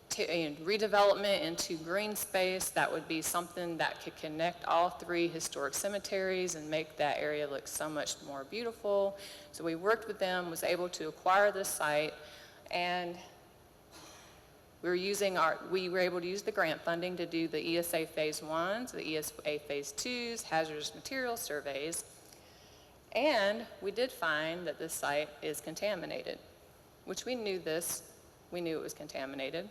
redevelopment into green space that would be something that could connect all three historic cemeteries and make that area look so much more beautiful. So we worked with them, was able to acquire this site, and we were able to use the grant funding to do the ESA Phase 1s, the ESA Phase 2s, hazardous materials surveys, and we did find that this site is contaminated, which we knew it was contaminated,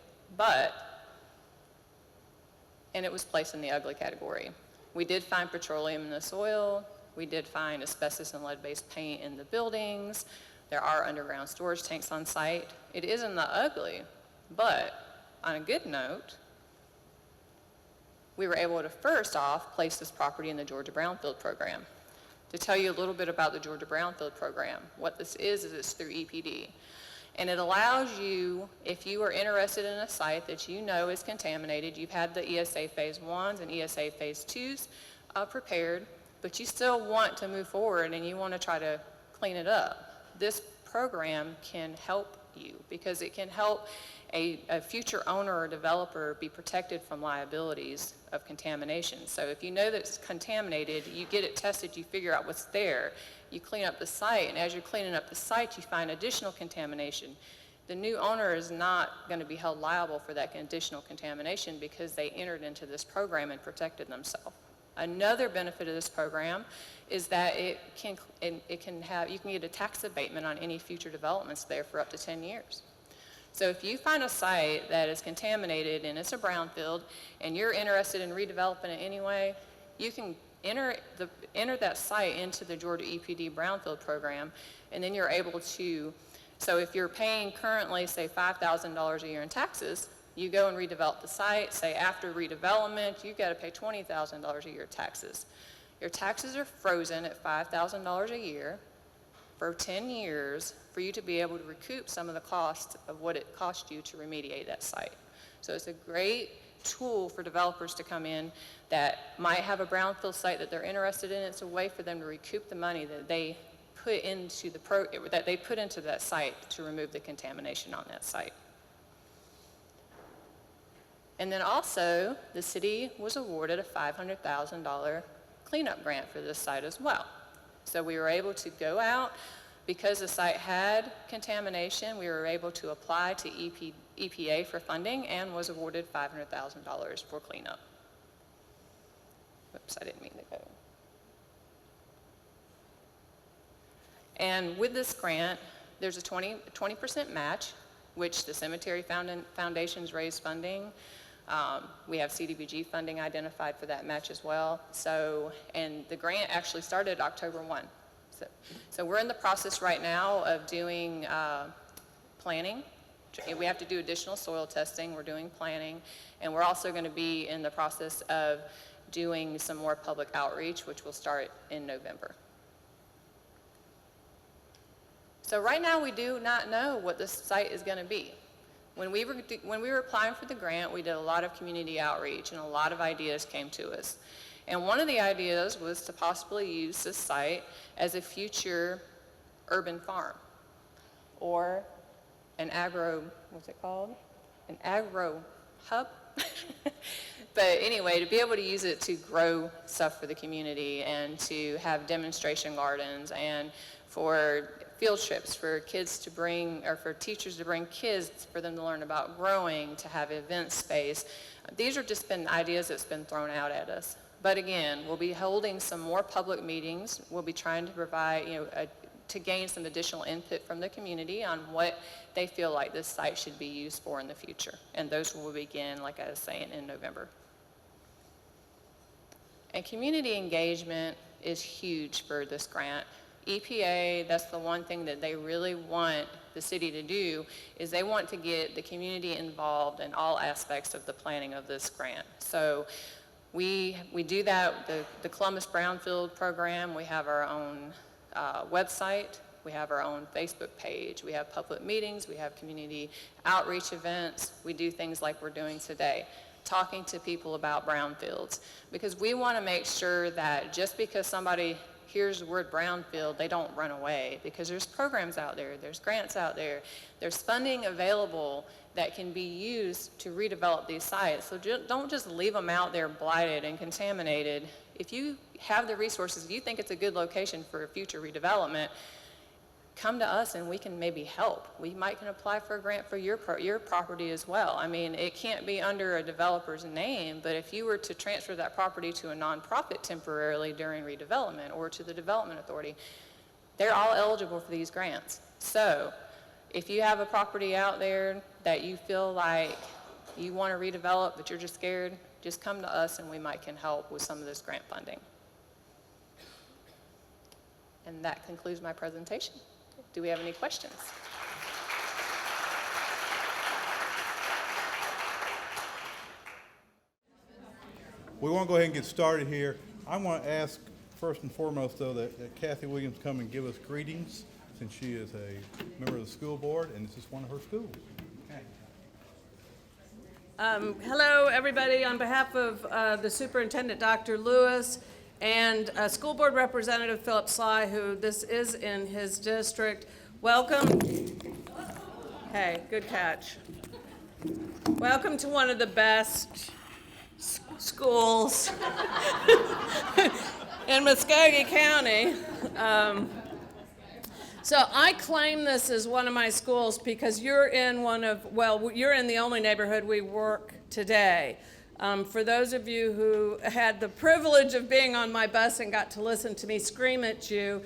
and it was placed in the ugly category. We did find petroleum in the soil, we did find asbestos and lead-based paint in the buildings, there are underground storage tanks on site. It is in the ugly, but on a good note, we were able to first off place this property in the Georgia Brownfield program. To tell you a little bit about the Georgia Brownfield program, what this is it's through EPD. And it allows you, if you are interested in a site that you know is contaminated, you've had the ESA Phase 1s and ESA Phase 2s prepared, but you still want to move forward and you want to try to clean it up. This program can help you because it can help a future owner or developer be protected from liabilities of contamination. So if you know that it's contaminated, you get it tested, you figure out what's there, you clean up the site, and as you're cleaning up the site, you find additional contamination. The new owner is not going to be held liable for that additional contamination because they entered into this program and protected themselves. Another benefit of this program is that you can get a tax abatement on any future developments there for up to 10 years. So if you find a site that is contaminated and it's a brownfield and you're interested in redeveloping it anyway, you can enter that site into the Georgia EPD Brownfield program, and then you're able to, so if you're paying currently, say, $5,000 a year in taxes, you go and redevelop the site, say after redevelopment, you've got to pay $20,000 a year taxes. Your taxes are frozen at $5,000 a year for 10 years for you to be able to recoup some of the cost of what it cost you to remediate that site. So it's a great tool for developers to come in that might have a brownfield site that they're interested in. It's a way for them to recoup the money that they put into that site to remove the contamination on that site. And then also, the city was awarded a $500,000 cleanup grant for this site as well. So we were able to go out, because the site had contamination, we were able to apply to EPA for funding and was awarded $500,000 for cleanup. Oops, I didn't mean to go. And with this grant, there's a 20% match, which the Cemetery Foundation's raised funding. We have CDBG funding identified for that match as well. So, and the grant actually started October 1. So we're in the process right now of doing planning. We have to do additional soil testing. We're doing planning. And we're also going to be in the process of doing some more public outreach, which will start in November. So right now we do not know what this site is going to be. When we were applying for the grant, we did a lot of community outreach and a lot of ideas came to us. And one of the ideas was to possibly use this site as a future urban farm or an what's it called? An agro hub? But anyway, to be able to use it to grow stuff for the community and to have demonstration gardens and for field trips for kids to bring, or for teachers to bring kids for them to learn about growing, to have event space. These are just been ideas that's been thrown out at us. But again, we'll be holding some more public meetings. We'll be trying to provide, to gain some additional input from the community on what they feel like this site should be used for in the future. And those will begin, like I was saying, in November. And community engagement is huge for this grant. EPA, that's the one thing that they really want the city to do, is they want to get the community involved in all aspects of the planning of this grant. So we do that, the Columbus Brownfield program. We have our own website, we have our own Facebook page, we have public meetings, we have community outreach events, we do things like we're doing today, talking to people about brownfields, because we want to make sure that just because somebody hears the word brownfield, they don't run away, because there's programs out there, there's grants out there, there's funding available that can be used to redevelop these sites. So don't just leave them out there blighted and contaminated. If you have the resources, if you think it's a good location for future redevelopment, come to us and we can maybe help. We might can apply for a grant for your property as well. I mean, it can't be under a developer's name, but if you were to transfer that property to a nonprofit temporarily during redevelopment or to the development authority, they're all eligible for these grants. So if you have a property out there that you feel like you want to redevelop, but you're just scared, just come to us and we might can help with some of this grant funding. And that concludes my presentation. Do we have any questions? We want to go ahead and get started here. I want to ask first and foremost, though, that Kathy Williams come and give us greetings, since she is a member of the school board and this is one of her schools. Hello, everybody. On behalf of the superintendent, Dr. Lewis, and School Board Representative Philip Sly, who this is in his district, welcome. Hey, good catch. Welcome to one of the best schools in Muskogee County. So I claim this as one of my schools because you're in you're in the only neighborhood we work today. For those of you who had the privilege of being on my bus and got to listen to me scream at you,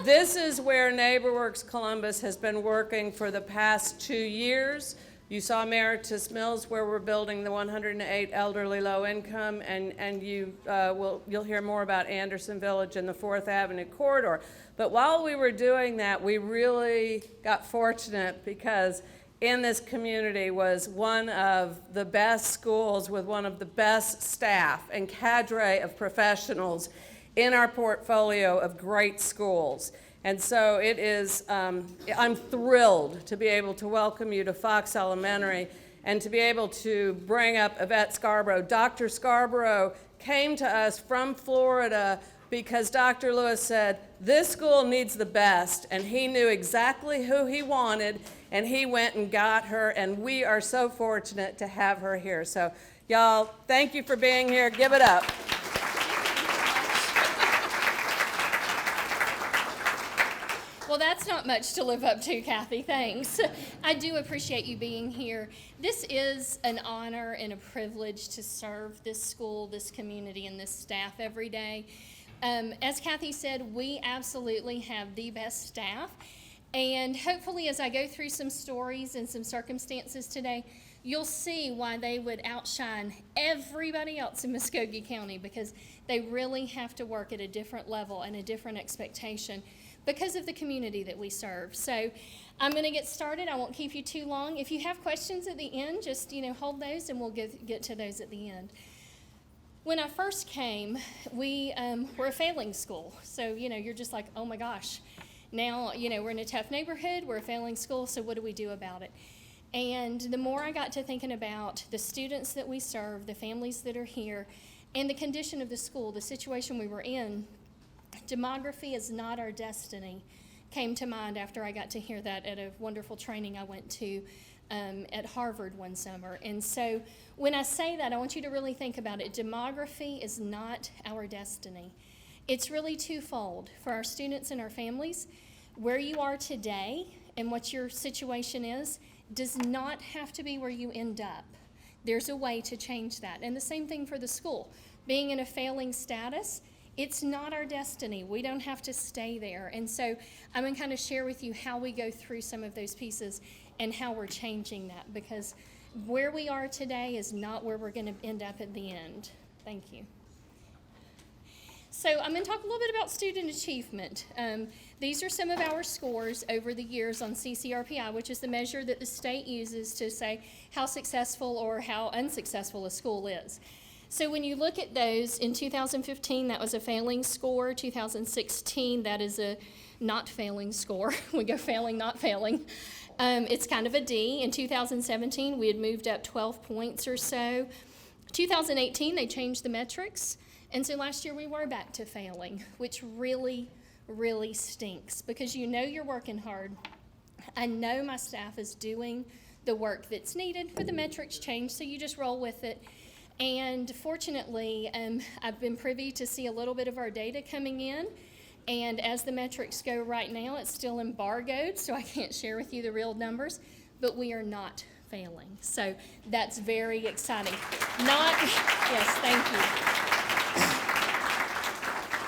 this is where NeighborWorks Columbus has been working for the past 2 years. You saw Meritus Mills, where we're building the 108 elderly low income, and you'll hear more about Anderson Village and the 4th Avenue corridor. But while we were doing that, we really got fortunate because in this community was one of the best schools with one of the best staff and cadre of professionals in our portfolio of great schools. And so it is, I'm thrilled to be able to welcome you to Fox Elementary and to be able to bring up Yvette Scarborough. Dr. Scarborough came to us from Florida because Dr. Lewis said, this school needs the best, and he knew exactly who he wanted, and he went and got her, and we are so fortunate to have her here. So y'all, thank you for being here. Give it up. Well, that's not much to live up to, Kathy. Thanks. I do appreciate you being here. This is an honor and a privilege to serve this school, this community, and this staff every day. As Kathy said, we absolutely have the best staff. And hopefully, as I go through some stories and some circumstances today, you'll see why they would outshine everybody else in Muskogee County, because they really have to work at a different level and a different expectation because of the community that we serve. So I'm going to get started. I won't keep you too long. If you have questions at the end, just hold those and we'll get to those at the end. When I first came, we were a failing school. So, you're just like, oh my gosh. Now, we're in a tough neighborhood, we're a failing school, so what do we do about it? And the more I got to thinking about the students that we serve, the families that are here, and the condition of the school, the situation we were in, demography is not our destiny, came to mind after I got to hear that at a wonderful training I went to at Harvard one summer. And so when I say that, I want you to really think about it. Demography is not our destiny. It's really twofold for our students and our families. Where you are today and what your situation is does not have to be where you end up. There's a way to change that. And the same thing for the school. Being in a failing status, it's not our destiny. We don't have to stay there. And so I'm going to kind of share with you how we go through some of those pieces and how we're changing that, because where we are today is not where we're going to end up at the end. Thank you. So I'm going to talk a little bit about student achievement. These are some of our scores over the years on CCRPI, which is the measure that the state uses to say how successful or how unsuccessful a school is. So when you look at those, in 2015, that was a failing score. 2016, that is a not failing score. We go failing, not failing. It's kind of a D. In 2017, we had moved up 12 points or so. 2018, they changed the metrics. And so last year we were back to failing, which really, really stinks because you know you're working hard. I know my staff is doing the work that's needed, but the metrics change, so you just roll with it. And fortunately, I've been privy to see a little bit of our data coming in. And as the metrics go right now, it's still embargoed, so I can't share with you the real numbers, but we are not failing. So that's very exciting. Yes, thank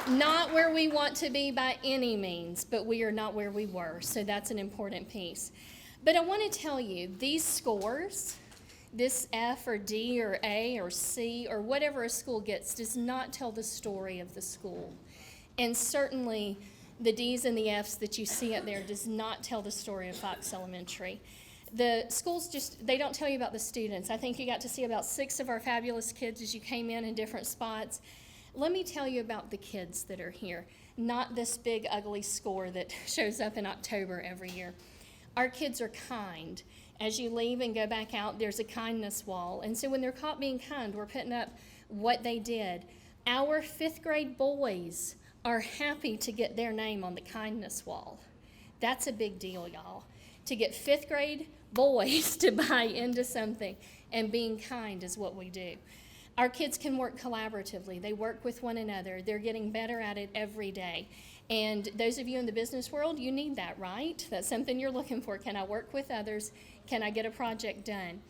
you. Not where we want to be by any means, but we are not where we were, so that's an important piece. But I want to tell you, these scores, this F or D or A or C or whatever a school gets, does not tell the story of the school. And certainly, the Ds and the Fs that you see up there does not tell the story of Fox Elementary. The schools they don't tell you about the students. I think you got to see about 6 of our fabulous kids as you came in different spots. Let me tell you about the kids that are here, not this big ugly score that shows up in October every year. Our kids are kind. As you leave and go back out, there's a kindness wall. And so when they're caught being kind, we're putting up what they did. Our 5th grade boys are happy to get their name on the kindness wall. That's a big deal, y'all. To get 5th grade boys to buy into something, and being kind is what we do. Our kids can work collaboratively. They work with one another. They're getting better at it every day. And those of you in the business world, you need that, right? That's something you're looking for. Can I work with others? Can I get a project done?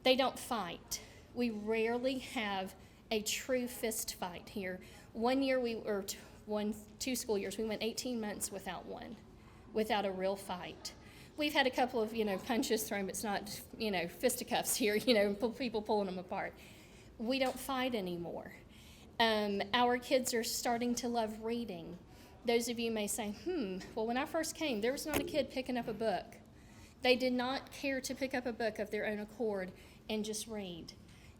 They don't fight. We rarely have a true fist fight here. 2 school years, we went 18 months without a real fight. We've had a couple of, punches thrown, but it's not, fisticuffs here, people pulling them apart. We don't fight anymore. Our kids are starting to love reading. Those of you may say, well, when I first came, there was not a kid picking up a book. They did not care to pick up a book of their own accord and just read.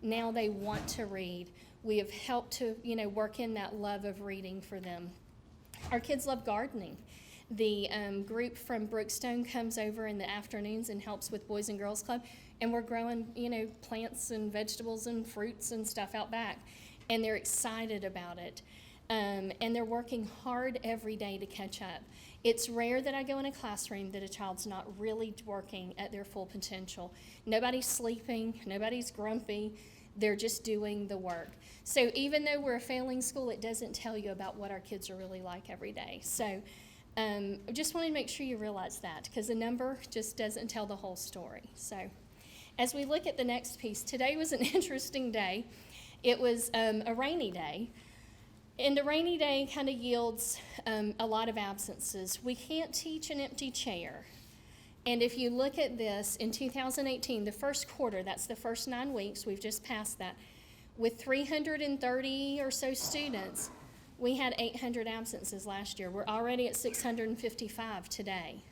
Now they want to read. We have helped to, work in that love of reading for them. Our kids love gardening. The group from Brookstone comes over in the afternoons and helps with Boys and Girls Club, and we're growing, plants and vegetables and fruits and stuff out back, and they're excited about it. And they're working hard every day to catch up. It's rare that I go in a classroom that a child's not really working at their full potential. Nobody's sleeping, nobody's grumpy, they're just doing the work. So even though we're a failing school, it doesn't tell you about what our kids are really like every day. So I just wanted to make sure you realize that, because the number just doesn't tell the whole story. So as we look at the next piece, today was an interesting day. It was a rainy day. And a rainy day kind of yields a lot of absences. We can't teach an empty chair. And if you look at this, in 2018, the first quarter, that's the first 9 weeks, we've just passed that, with 330 or so students, we had 800 absences last year. We're already at 655 today.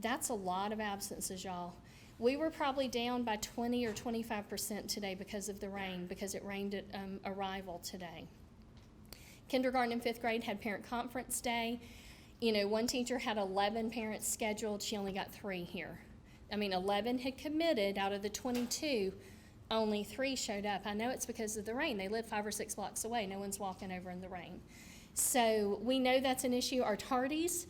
That's a lot of absences, y'all. We were probably down by 20 or 25% today because of the rain, because it rained at arrival today. Kindergarten and 5th grade had parent conference day. One teacher had 11 parents scheduled. She only got 3 here. 11 had committed out of the 22. Only 3 showed up. I know it's because of the rain. They live 5 or 6 blocks away. No one's walking over in the rain. So we know that's an issue. Our tardies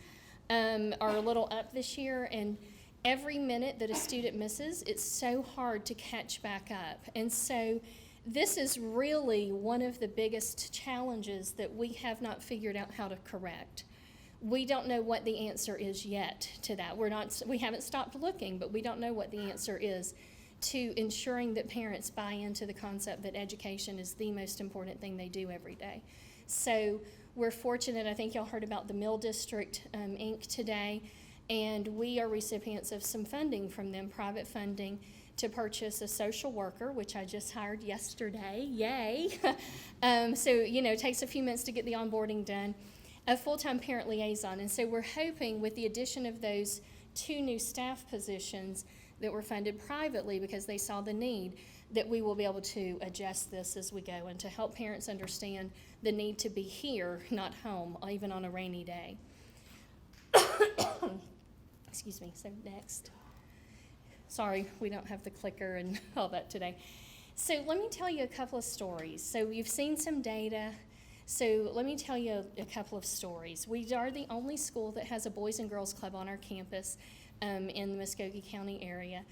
are a little up this year, and every minute that a student misses, it's so hard to catch back up. And so this is really one of the biggest challenges that we have not figured out how to correct. We don't know what the answer is yet to that. We haven't stopped looking, but we don't know what the answer is to ensuring that parents buy into the concept that education is the most important thing they do every day. So we're fortunate. I think y'all heard about the Mill District Inc. today, and we are recipients of some funding from them, private funding, to purchase a social worker, which I just hired yesterday. Yay! So, it takes a few minutes to get the onboarding done. A full-time parent liaison. And so we're hoping with the addition of those 2 new staff positions that were funded privately because they saw the need, that we will be able to adjust this as we go and to help parents understand the need to be here, not home, even on a rainy day. Excuse me. So next. Sorry, we don't have the clicker and all that today. So let me tell you a couple of stories. So you've seen some data. So let me tell you a couple of stories. We are the only school that has a Boys and Girls Club on our campus in the Muskogee County area.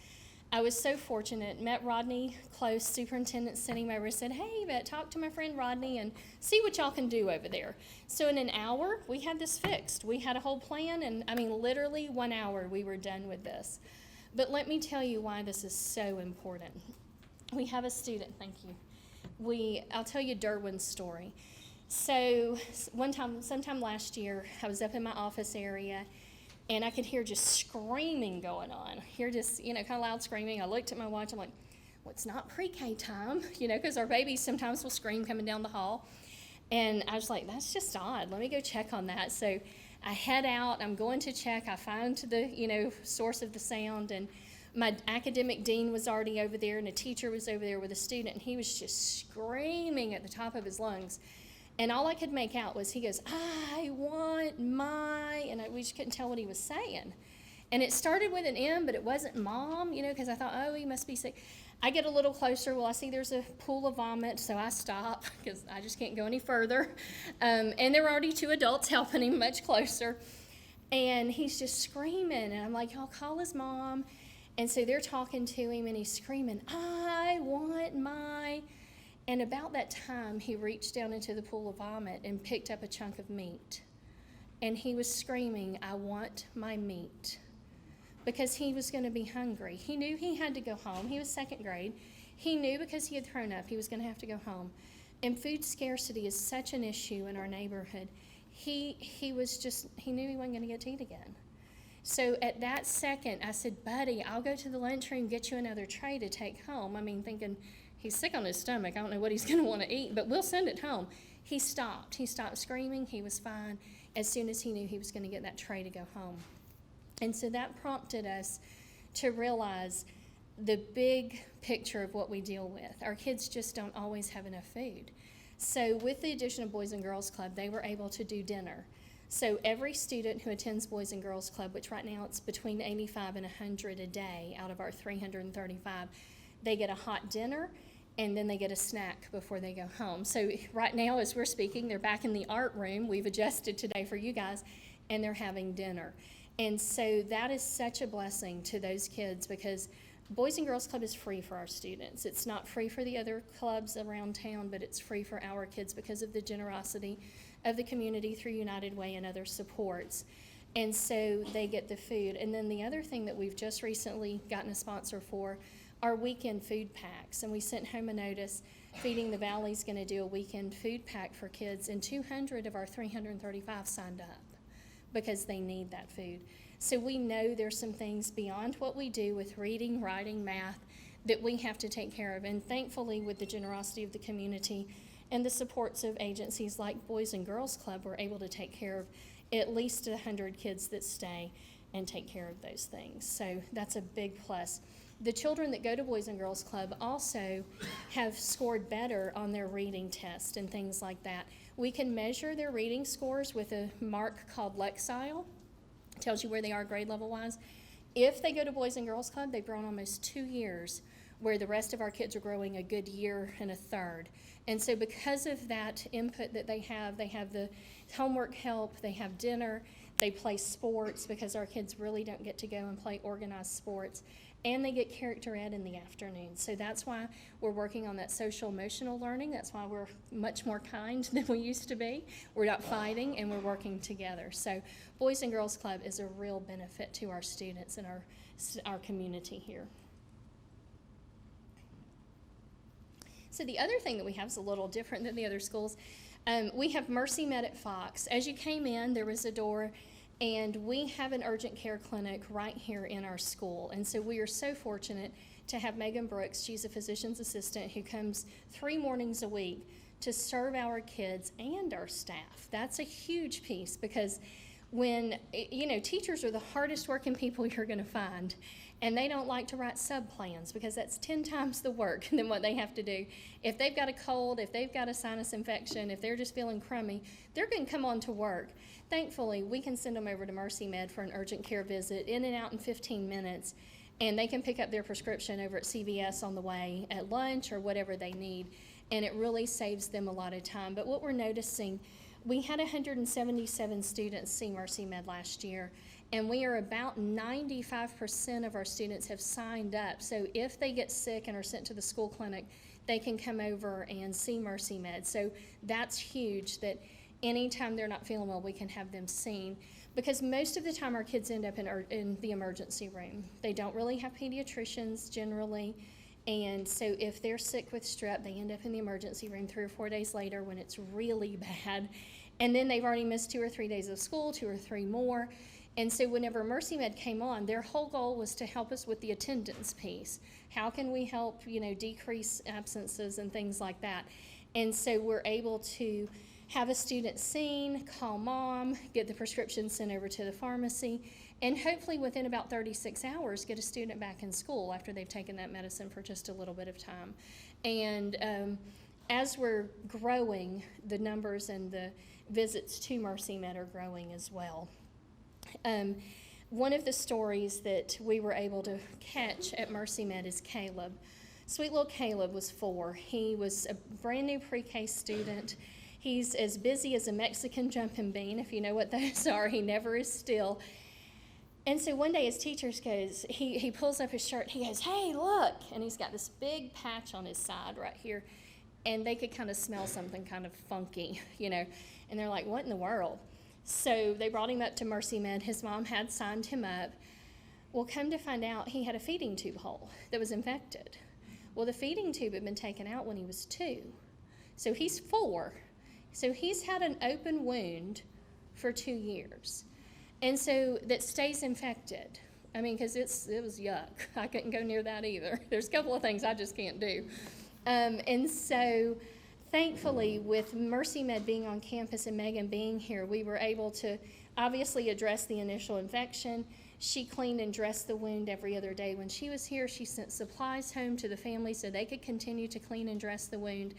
I was so fortunate, met Rodney Close, superintendent, sitting over, and said, hey, Yvette, talk to my friend Rodney and see what y'all can do over there. So in an hour, we had this fixed. We had a whole plan, and I mean, literally 1 hour, we were done with this. But let me tell you why this is so important. We have a student, thank you. I'll tell you Derwin's story. So sometime last year, I was up in my office area, and I could hear just screaming going on. Hear just, kind of loud screaming. I looked at my watch. I'm like, well, it's not pre-K time, because our babies sometimes will scream coming down the hall. And I was like, that's just odd. Let me go check on that. So I head out. I'm going to check. I find the, source of the sound. And my academic dean was already over there, and a teacher was over there with a student. And he was just screaming at the top of his lungs. And all I could make out was he goes, I want my, and we just couldn't tell what he was saying. And it started with an M, but it wasn't mom, because I thought, oh, he must be sick. I get a little closer. Well, I see there's a pool of vomit, so I stop because I just can't go any further. And there were already 2 adults helping him much closer. And he's just screaming. And I'm like, I'll call his mom. And so they're talking to him, and he's screaming, I want my. And about that time, he reached down into the pool of vomit and picked up a chunk of meat. And he was screaming, I want my meat. Because he was going to be hungry. He knew he had to go home. He was 2nd grade. He knew because he had thrown up, he was going to have to go home. And food scarcity is such an issue in our neighborhood. He knew he wasn't going to get to eat again. So at that second, I said, buddy, I'll go to the lunchroom, get you another tray to take home. I mean, thinking, he's sick on his stomach. I don't know what he's going to want to eat, but we'll send it home. He stopped. He stopped screaming. He was fine as soon as he knew he was going to get that tray to go home. And so that prompted us to realize the big picture of what we deal with. Our kids just don't always have enough food. So with the addition of Boys and Girls Club, they were able to do dinner. So every student who attends Boys and Girls Club, which right now it's between 85 and 100 a day out of our 335, they get a hot dinner, and then they get a snack before they go home. So right now, as we're speaking, they're back in the art room. We've adjusted today for you guys, and they're having dinner. And so that is such a blessing to those kids because Boys and Girls Club is free for our students. It's not free for the other clubs around town, but it's free for our kids because of the generosity of the community through United Way and other supports. And so they get the food. And then the other thing that we've just recently gotten a sponsor for are weekend food packs. And we sent home a notice, Feeding the Valley's going to do a weekend food pack for kids, and 200 of our 335 signed up because they need that food. So we know there's some things beyond what we do with reading, writing, math that we have to take care of. And thankfully, with the generosity of the community and the supports of agencies like Boys and Girls Club, we're able to take care of at least 100 kids that stay and take care of those things. So that's a big plus. The children that go to Boys and Girls Club also have scored better on their reading test and things like that. We can measure their reading scores with a mark called Lexile. It tells you where they are grade level wise. If they go to Boys and Girls Club, they've grown almost 2 years, where the rest of our kids are growing a good year and a third. And so because of that input that they have the homework help, they have dinner, they play sports because our kids really don't get to go and play organized sports, and they get character ed in the afternoon. So that's why we're working on that social emotional learning. That's why we're much more kind than we used to be. We're not fighting, and we're working together. So Boys and Girls Club is a real benefit to our students and our community here. So the other thing that we have is a little different than the other schools. We have Mercy Med at Fox. As you came in, there was a door, and we have an urgent care clinic right here in our school. And so we are so fortunate to have Megan Brooks. She's a physician's assistant who comes 3 mornings a week to serve our kids and our staff. That's a huge piece because when, teachers are the hardest working people you're going to find. And they don't like to write sub-plans because that's 10 times the work than what they have to do. If they've got a cold, if they've got a sinus infection, if they're just feeling crummy, they're going to come on to work. Thankfully, we can send them over to Mercy Med for an urgent care visit, in and out in 15 minutes. and they can pick up their prescription over at CVS on the way at lunch or whatever they need, and it really saves them a lot of time. But what we're noticing, we had 177 students see Mercy Med last year, and we are about 95% of our students have signed up. So if they get sick and are sent to the school clinic, they can come over and see Mercy Med. So that's huge, that anytime they're not feeling well, we can have them seen. Because most of the time our kids end up in the emergency room. They don't really have pediatricians generally. And so if they're sick with strep, they end up in the emergency room 3 or 4 days later when it's really bad. And then they've already missed 2 or 3 days of school, 2 or 3 more. And so whenever Mercy Med came on, their whole goal was to help us with the attendance piece. How can we help, decrease absences and things like that? And so we're able to have a student seen, call mom, get the prescription sent over to the pharmacy, and hopefully within about 36 hours get a student back in school after they've taken that medicine for just a little bit of time. And as we're growing, the numbers and the visits to Mercy Med are growing as well. One of the stories that we were able to catch at Mercy Med is Caleb. Sweet little Caleb was 4. He was a brand new pre-K student. He's as busy as a Mexican jumping bean, if you know what those are. He never is still. And so one day his teacher goes, he pulls up his shirt, he goes, "Hey, look," and he's got this big patch on his side right here, and they could kind of smell something kind of funky, and they're like, "What in the world?" So they brought him up to Mercy Med. His mom had signed him up. Well, come to find out, he had a feeding tube hole that was infected. Well, the feeding tube had been taken out when he was 2. So he's 4. So he's had an open wound for 2 years. And so that stays infected. I mean, because it was yuck. I couldn't go near that either. There's a couple of things I just can't do. And so thankfully, with Mercy Med being on campus and Megan being here, we were able to obviously address the initial infection. She cleaned and dressed the wound every other day. When she was here, she sent supplies home to the family so they could continue to clean and dress the wound.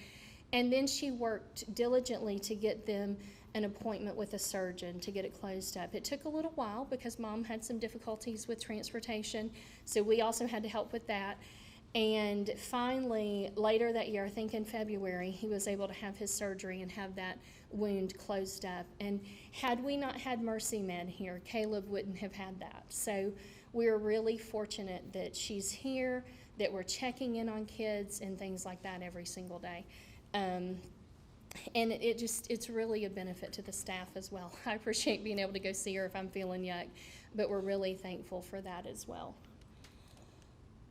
And then she worked diligently to get them an appointment with a surgeon to get it closed up. It took a little while because Mom had some difficulties with transportation, so we also had to help with that. And finally, later that year, I think in February, he was able to have his surgery and have that wound closed up. And had we not had Mercy Med here, Caleb wouldn't have had that. So we're really fortunate that she's here, that we're checking in on kids and things like that every single day. And it's really a benefit to the staff as well. I appreciate being able to go see her if I'm feeling yuck, but we're really thankful for that as well.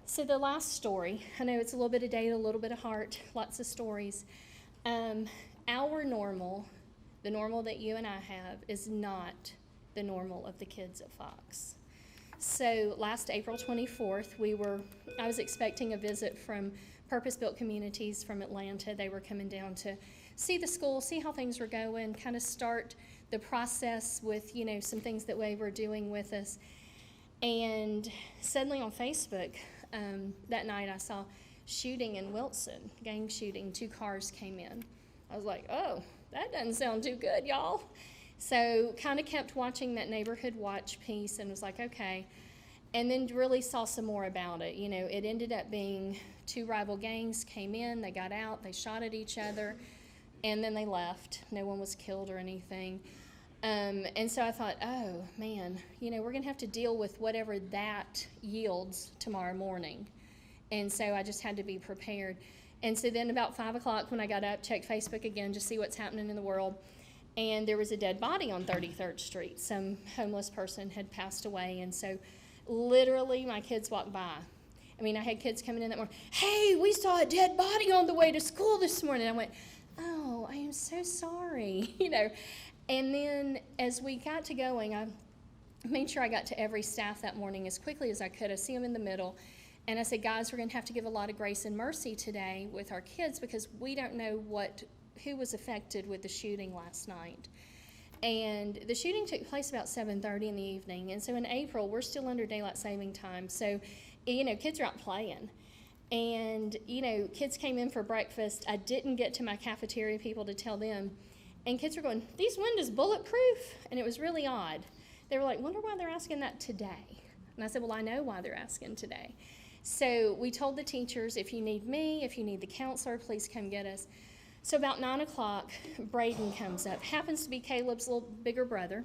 So the last story, I know it's a little bit of data, a little bit of heart, lots of stories. Our normal, the normal that you and I have, is not the normal of the kids at Fox. So last April 24th, I was expecting a visit from Purpose-Built Communities from Atlanta. They were coming down to see the school, see how things were going, kind of start the process with, some things that they were doing with us. And suddenly on Facebook, that night I saw shooting in Wilson, gang shooting, 2 cars came in. I was like, oh, that doesn't sound too good, y'all. So kind of kept watching that neighborhood watch piece and was like, okay. And then really saw some more about it. It ended up being 2 rival gangs came in, they got out, they shot at each other, and then they left. No one was killed or anything. And so I thought, oh man, we're gonna have to deal with whatever that yields tomorrow morning. And so I just had to be prepared. And so then about 5 o'clock when I got up, checked Facebook again to see what's happening in the world. And there was a dead body on 33rd Street. Some homeless person had passed away. And so literally my kids walked by. I mean, I had kids coming in that morning, "Hey, we saw a dead body on the way to school this morning." I went, "Oh, I am so sorry," And then as we got to going, I made sure I got to every staff that morning as quickly as I could. I see them in the middle. And I said, "Guys, we're going to have to give a lot of grace and mercy today with our kids because we don't know who was affected with the shooting last night." And the shooting took place about 7:30 in the evening. And so in April, we're still under daylight saving time. So, kids are out playing. And, kids came in for breakfast. I didn't get to my cafeteria people to tell them. And kids were going, "These windows bulletproof?" And it was really odd. They were like, "Wonder why they're asking that today." And I said, well, I know why they're asking today. So we told the teachers, if you need me, if you need the counselor, please come get us. So about 9 o'clock, Braden comes up. Happens to be Caleb's little bigger brother.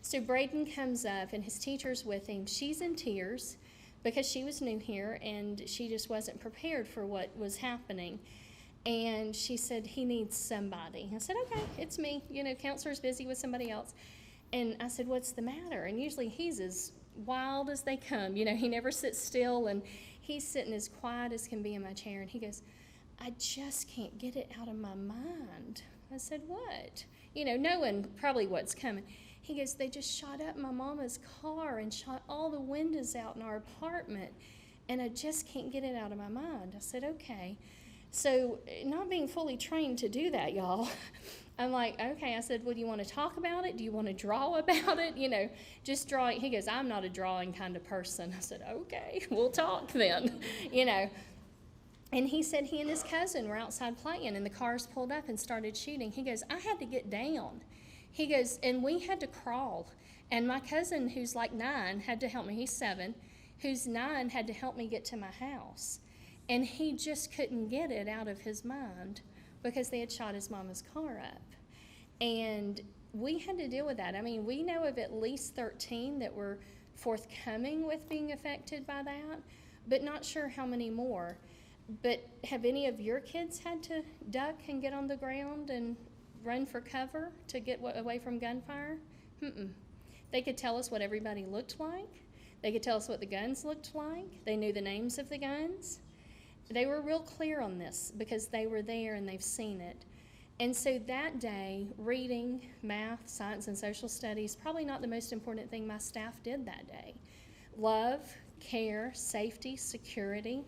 So Braden comes up, and his teacher's with him. She's in tears because she was new here, and she just wasn't prepared for what was happening. And she said, he needs somebody. I said, okay, it's me. You know, counselor's busy with somebody else. And I said, what's the matter? And usually he's as wild as they come. You know, he never sits still, and he's sitting as quiet as can be in my chair. And he goes, I just can't get it out of my mind. I said, what? You know, knowing probably what's coming. He goes, they just shot up my mama's car and shot all the windows out in our apartment, and I just can't get it out of my mind. I said, okay. So not being fully trained to do that, y'all, I'm like, okay. I said, well, do you want to talk about it? Do you want to draw about it? You know, just drawing. He goes, I'm not a drawing kind of person. I said, okay, we'll talk then, you know. And he said he and his cousin were outside playing, and the cars pulled up and started shooting. He goes, I had to get down. He goes, and we had to crawl. And my cousin, who's like 9, had to help me. He's 7. Who's 9 had to help me get to my house. And he just couldn't get it out of his mind because they had shot his mama's car up. And we had to deal with that. I mean, we know of at least 13 that were forthcoming with being affected by that, but not sure how many more. But have any of your kids had to duck and get on the ground and run for cover to get away from gunfire? They could tell us what everybody looked like. They could tell us what the guns looked like. They knew the names of the guns. They were real clear on this because they were there and they've seen it. And so that day, reading, math, science, and social studies, probably not the most important thing my staff did that day. Love, care, safety, security,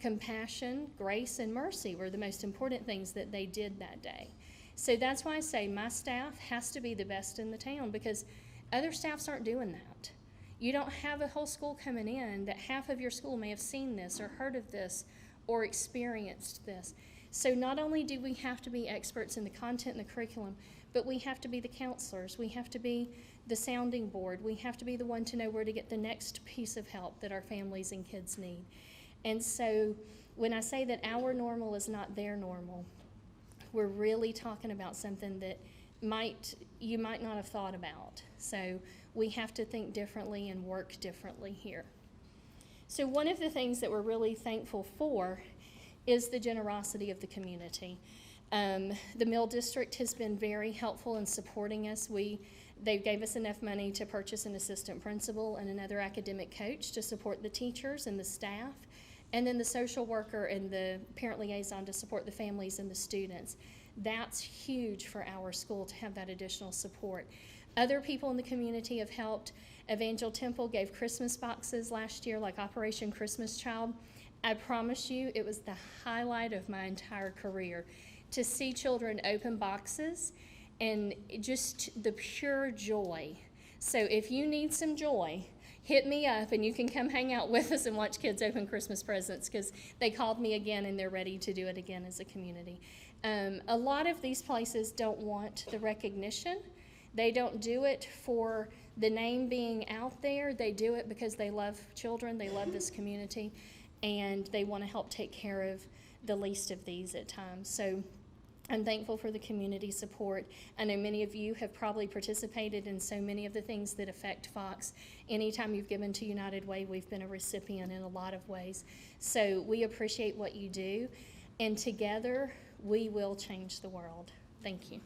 compassion, grace, and mercy were the most important things that they did that day. So that's why I say my staff has to be the best in the town, because other staffs aren't doing that. You don't have a whole school coming in that half of your school may have seen this or heard of this or experienced this. So not only do we have to be experts in the content and the curriculum, but we have to be the counselors. We have to be the sounding board. We have to be the one to know where to get the next piece of help that our families and kids need. And so when I say that our normal is not their normal, we're really talking about something that you might not have thought about. So we have to think differently and work differently here. So one of the things that we're really thankful for is the generosity of the community. The Mill District has been very helpful in supporting us. They gave us enough money to purchase an assistant principal and another academic coach to support the teachers and the staff, and then the social worker and the parent liaison to support the families and the students. That's huge for our school to have that additional support. Other people in the community have helped. Evangel Temple gave Christmas boxes last year, like Operation Christmas Child. I promise you, it was the highlight of my entire career to see children open boxes and just the pure joy. So if you need some joy, hit me up and you can come hang out with us and watch kids open Christmas presents, because they called me again and they're ready to do it again as a community. A lot of these places don't want the recognition. They don't do it for the name being out there. They do it because they love children, they love this community, and they want to help take care of the least of these at times. So I'm thankful for the community support. I know many of you have probably participated in so many of the things that affect Fox. Anytime you've given to United Way, we've been a recipient in a lot of ways. So we appreciate what you do, and together we will change the world. Thank you.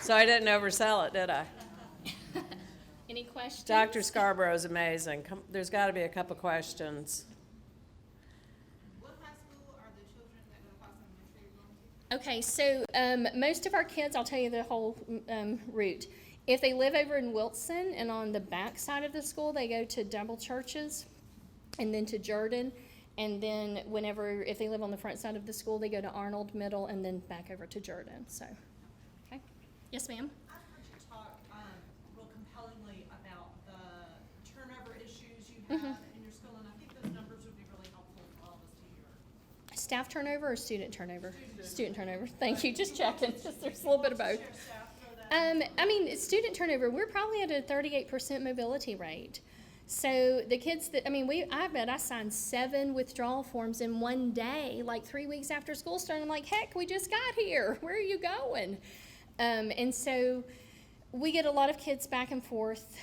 So I didn't oversell it, did I? Any questions? Dr. Scarborough's amazing. There's got to be a couple questions. What high school are the children that go to Fox Elementary going to? Okay, so most of our kids, I'll tell you the whole route. If they live over in Wilson and on the back side of the school, they go to Double Churches and then to Jordan. And then if they live on the front side of the school, they go to Arnold Middle and then back over to Jordan. So, okay. Yes, ma'am? I've heard you talk real compellingly about the turnover issues you have in your school, and I think those numbers would be really helpful for all of us to hear. staff turnover or student turnover? Student turnover. Thank you. Just checking. There's a little bit of both. I mean, student turnover, we're probably at a 38% mobility rate. So the kids that, I bet I signed 7 withdrawal forms in one day, like 3 weeks after school started. I'm like, heck, we just got here. Where are you going? And so we get a lot of kids back and forth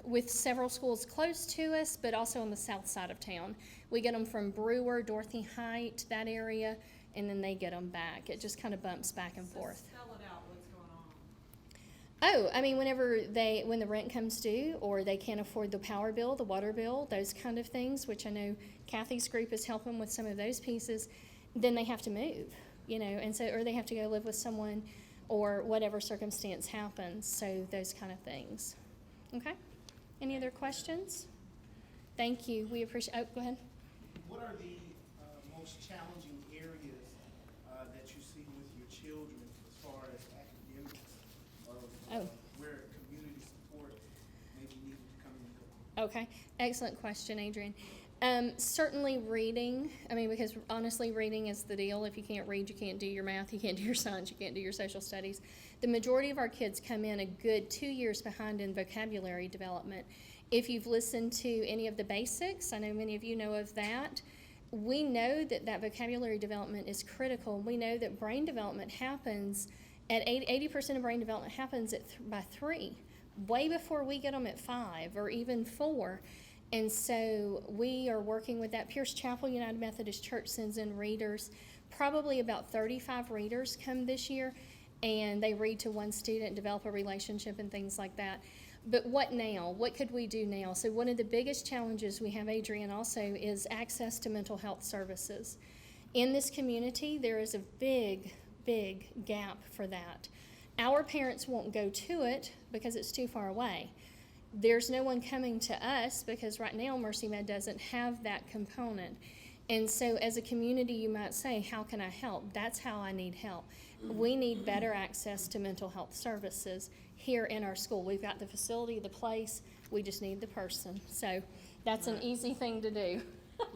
with several schools close to us, but also on the south side of town. We get them from Brewer, Dorothy Height, that area, and then they get them back. It just kind of bumps back and forth. Spell it out, what's going on. Oh, when the rent comes due, or they can't afford the power bill, the water bill, those kind of things, which I know Kathy's group is helping with some of those pieces, then they have to move, and so, or they have to go live with someone, or whatever circumstance happens, so those kind of things. Okay? Any other questions? Thank you. We appreciate, go ahead. What are the most challenging areas that you see with your children as far as academics of where community support may be needed to come into? Okay, excellent question, Adrian. Certainly reading, because honestly, reading is the deal. If you can't read, you can't do your math, you can't do your science, you can't do your social studies. The majority of our kids come in a good 2 years behind in vocabulary development. If you've listened to any of the basics, I know many of you know of that, we know that vocabulary development is critical. We know that brain development happens at 80% of brain development happens by 3, way before we get them at 5 or even 4. And so we are working with that. Pierce Chapel United Methodist Church sends in readers. Probably about 35 readers come this year, and they read to one student, develop a relationship and things like that. But what now? What could we do now? So one of the biggest challenges we have, Adrian, also is access to mental health services. In this community, there is a big, big gap for that. Our parents won't go to it because it's too far away. There's no one coming to us because right now Mercy Med doesn't have that component. And so as a community, you might say, how can I help? That's how I need help. We need better access to mental health services here in our school. We've got the facility, the place, we just need the person. So that's an easy thing to do.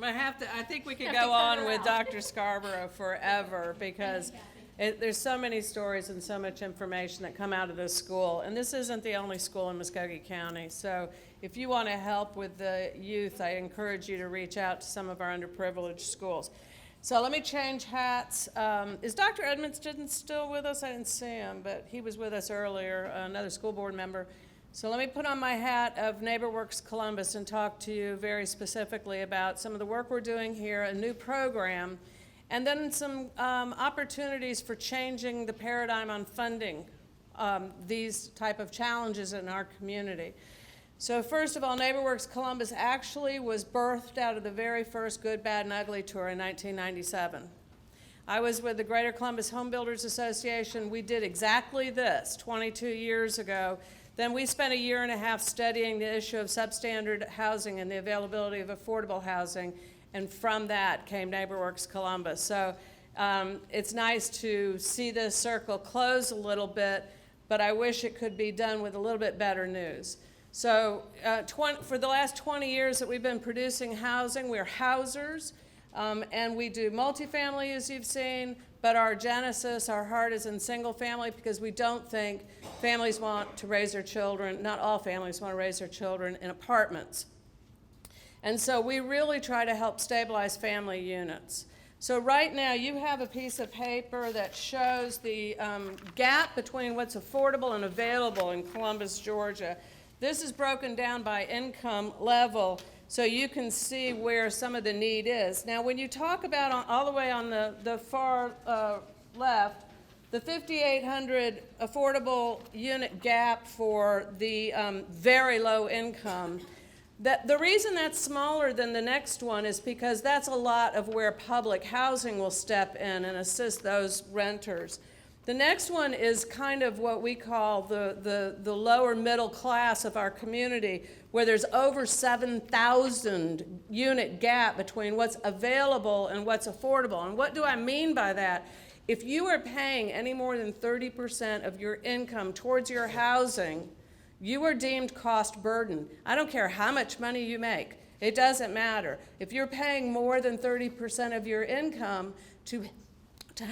I think we could Have to go cut on her with out. Dr. Scarborough forever because there's so many stories and so much information that come out of this school. And this isn't the only school in Muskogee County. So if you want to help with the youth, I encourage you to reach out to some of our underprivileged schools. So let me change hats. Is Dr. Edmonton still with us? I didn't see him, but he was with us earlier, another school board member. So let me put on my hat of NeighborWorks Columbus and talk to you very specifically about some of the work we're doing here, a new program, and then some opportunities for changing the paradigm on funding these type of challenges in our community. So first of all, NeighborWorks Columbus actually was birthed out of the very first Good, Bad, and Ugly tour in 1997. I was with the Greater Columbus Home Builders Association. We did exactly this 22 years ago. Then we spent a year and a half studying the issue of substandard housing and the availability of affordable housing, and from that came NeighborWorks Columbus. So it's nice to see this circle close a little bit, but I wish it could be done with a little bit better news. So for the last 20 years that we've been producing housing, we're housers, and we do multifamily, as you've seen, but our genesis, our heart is in single family because we don't think families want to raise their children, not all families want to raise their children in apartments. And so we really try to help stabilize family units. So right now you have a piece of paper that shows the gap between what's affordable and available in Columbus, Georgia. This is broken down by income level so you can see where some of the need is. Now when you talk about all the way on the far left, the 5,800 affordable unit gap for the very low income, the reason that's smaller than the next one is because that's a lot of where public housing will step in and assist those renters. The next one is kind of what we call the lower middle class of our community, where there's over 7,000 unit gap between what's available and what's affordable. And what do I mean by that? If you are paying any more than 30% of your income towards your housing, you are deemed cost burden. I don't care how much money you make. It doesn't matter. If you're paying more than 30% of your income to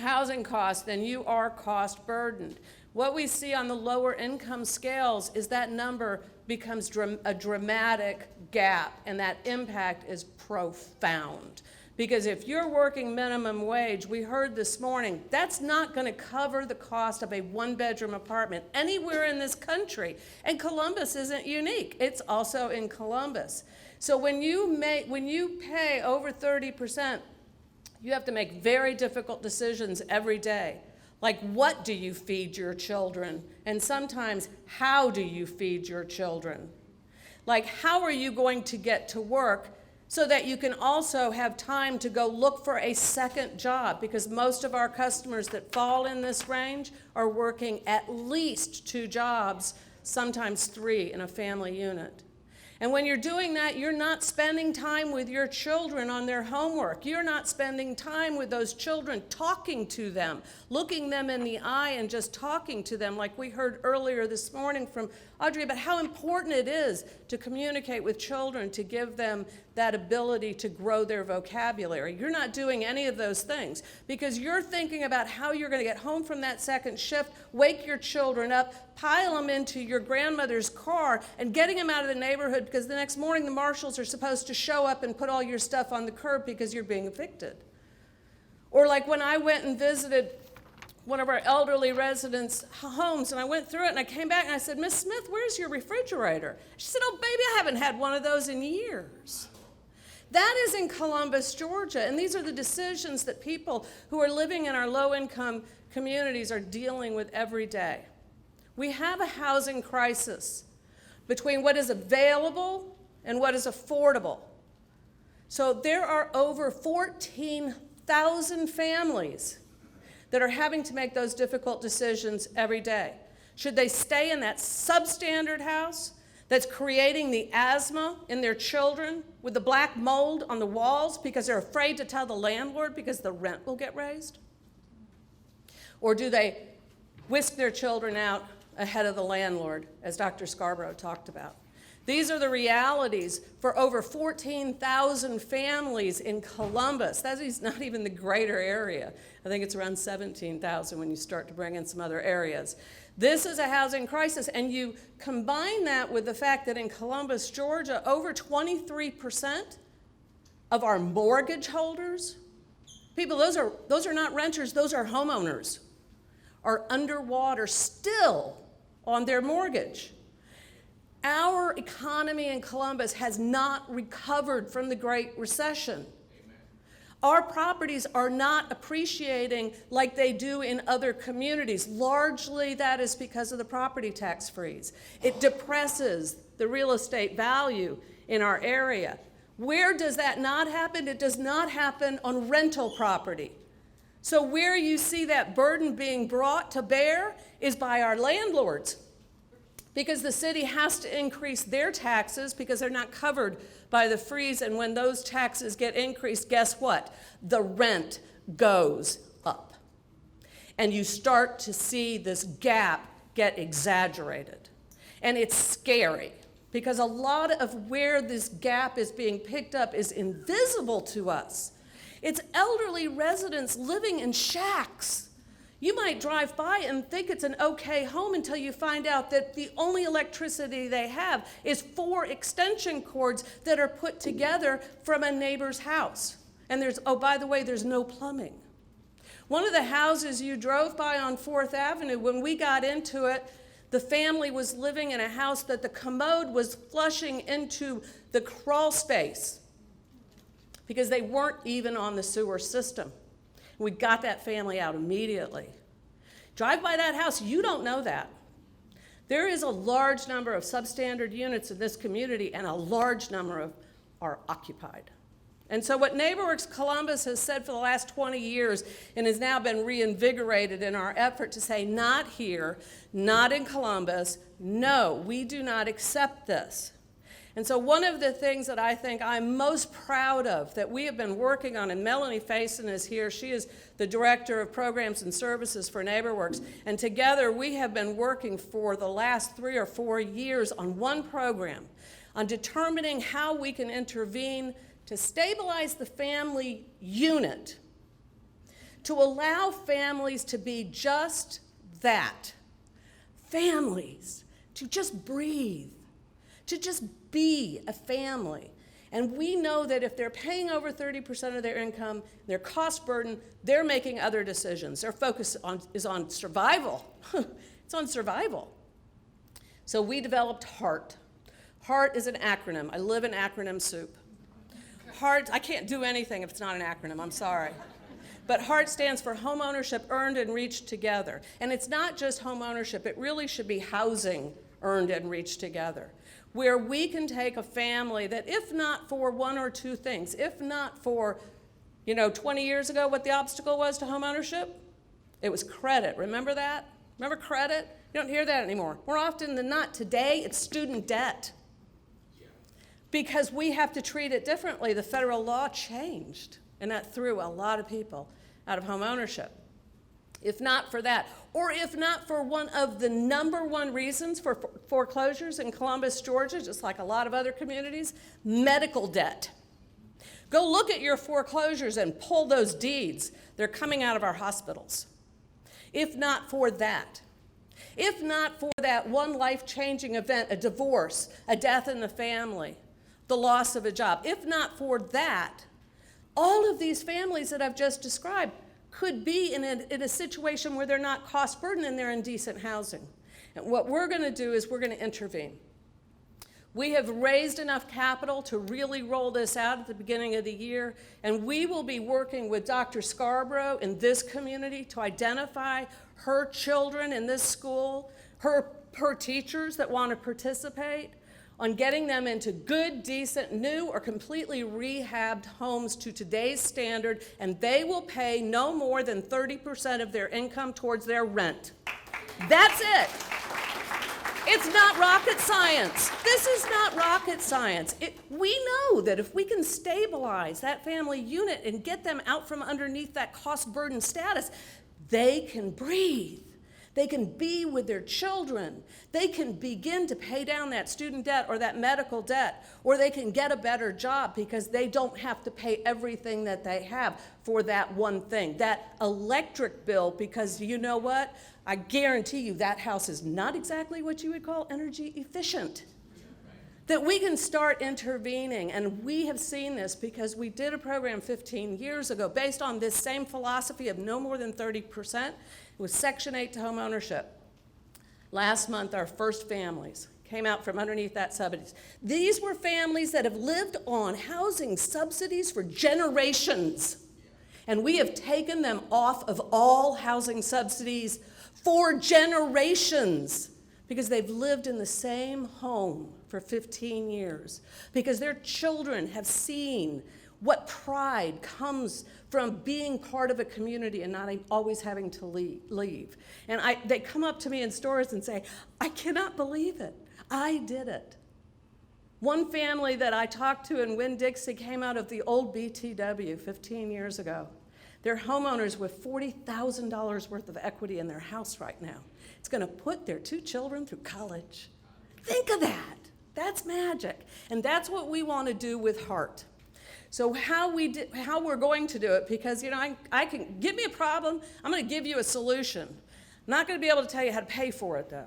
housing costs, then you are cost burdened. What we see on the lower income scales is that number becomes a dramatic gap, and that impact is profound. Because if you're working minimum wage, we heard this morning, that's not going to cover the cost of a one-bedroom apartment anywhere in this country. And Columbus isn't unique. It's also in Columbus. So when you pay over 30%, you have to make very difficult decisions every day. Like, what do you feed your children? And sometimes, how do you feed your children? Like, how are you going to get to work so that you can also have time to go look for a second job? Because most of our customers that fall in this range are working at least 2 jobs, sometimes 3 in a family unit. And when you're doing that, you're not spending time with your children on their homework. You're not spending time with those children, talking to them, looking them in the eye and just talking to them, like we heard earlier this morning from Audrey about how important it is to communicate with children, to give them that ability to grow their vocabulary. You're not doing any of those things because you're thinking about how you're going to get home from that second shift, wake your children up, pile them into your grandmother's car, and getting them out of the neighborhood because the next morning the marshals are supposed to show up and put all your stuff on the curb because you're being evicted. Or like when I went and visited one of our elderly residents' homes, and I went through it, and I came back, and I said, Miss Smith, where's your refrigerator? She said, oh, baby, I haven't had one of those in years. That is in Columbus, Georgia, and these are the decisions that people who are living in our low-income communities are dealing with every day. We have a housing crisis between what is available and what is affordable. So there are over 14,000 families that are having to make those difficult decisions every day. Should they stay in that substandard house that's creating the asthma in their children with the black mold on the walls because they're afraid to tell the landlord because the rent will get raised? Or do they whisk their children out ahead of the landlord, as Dr. Scarborough talked about? These are the realities for over 14,000 families in Columbus. That is not even the greater area. I think it's around 17,000 when you start to bring in some other areas. This is a housing crisis, and you combine that with the fact that in Columbus, Georgia, over 23% of our mortgage holders, people, those are not renters, those are homeowners, are underwater still on their mortgage. Our economy in Columbus has not recovered from the Great Recession. Amen. Our properties are not appreciating like they do in other communities. Largely, that is because of the property tax freeze. It depresses the real estate value in our area. Where does that not happen? It does not happen on rental property. So where you see that burden being brought to bear is by our landlords, because the city has to increase their taxes because they're not covered by the freeze. And when those taxes get increased, guess what? The rent goes up. And you start to see this gap get exaggerated. And it's scary because a lot of where this gap is being picked up is invisible to us. It's elderly residents living in shacks. You might drive by and think it's an okay home until you find out that the only electricity they have is 4 extension cords that are put together from a neighbor's house. And there's, oh, by the way, there's no plumbing. One of the houses you drove by on 4th Avenue, when we got into it, the family was living in a house that the commode was flushing into the crawl space because they weren't even on the sewer system. We got that family out immediately. Drive by that house, you don't know that. There is a large number of substandard units in this community, and a large number are occupied. And so what NeighborWorks Columbus has said for the last 20 years and has now been reinvigorated in our effort to say, not here, not in Columbus, no, we do not accept this. And so one of the things that I think I'm most proud of that we have been working on, and Melanie Faison is here, she is the Director of Programs and Services for NeighborWorks, and together we have been working for the last 3 or 4 years on one program, on determining how we can intervene to stabilize the family unit, to allow families to be just that, families, to just breathe, to just be a family. And we know that if they're paying over 30% of their income, their cost burden, they're making other decisions. Their focus is on survival. It's on survival. So we developed HEART. HEART is an acronym. I live in acronym soup. HEART, I can't do anything if it's not an acronym, I'm sorry. But HEART stands for Home Ownership Earned and Reached Together. And it's not just home ownership, it really should be housing earned and reached together, where we can take a family that, if not for one or two things, if not for, 20 years ago what the obstacle was to home ownership, it was credit. Remember that? Remember credit? You don't hear that anymore. More often than not, today it's student debt. Because we have to treat it differently. The federal law changed, and that threw a lot of people out of home ownership. If not for that, or if not for one of the number one reasons for foreclosures in Columbus, Georgia, just like a lot of other communities, medical debt. Go look at your foreclosures and pull those deeds. They're coming out of our hospitals. If not for that, if not for that one life-changing event, a divorce, a death in the family, the loss of a job, if not for that, all of these families that I've just described could be in a situation where they're not cost burdened and they're in decent housing. And what we're going to do is we're going to intervene. We have raised enough capital to really roll this out at the beginning of the year, and we will be working with Dr. Scarborough in this community to identify her children in this school, her teachers that want to participate, on getting them into good, decent, new, or completely rehabbed homes to today's standard, and they will pay no more than 30% of their income towards their rent. That's it. It's not rocket science. This is not rocket science. We know that if we can stabilize that family unit and get them out from underneath that cost burden status, they can breathe. They can be with their children. They can begin to pay down that student debt or that medical debt, or they can get a better job because they don't have to pay everything that they have for that one thing, that electric bill, because you know what? I guarantee you that house is not exactly what you would call energy efficient. That we can start intervening, and we have seen this because we did a program 15 years ago based on this same philosophy of no more than 30%. It was Section 8 to home ownership. Last month, our first families came out from underneath that subsidies. These were families that have lived on housing subsidies for generations, and we have taken them off of all housing subsidies for generations because they've lived in the same home for 15 years, because their children have seen what pride comes from being part of a community and not always having to leave. And they come up to me in stores and say, I cannot believe it. I did it. One family that I talked to in Winn-Dixie came out of the old BTW 15 years ago. They're homeowners with $40,000 worth of equity in their house right now. It's going to put their 2 children through college. Think of that. That's magic. And that's what we want to do with HEART. So how we're going to do it, because I can give me a problem, I'm going to give you a solution. I'm not going to be able to tell you how to pay for it though,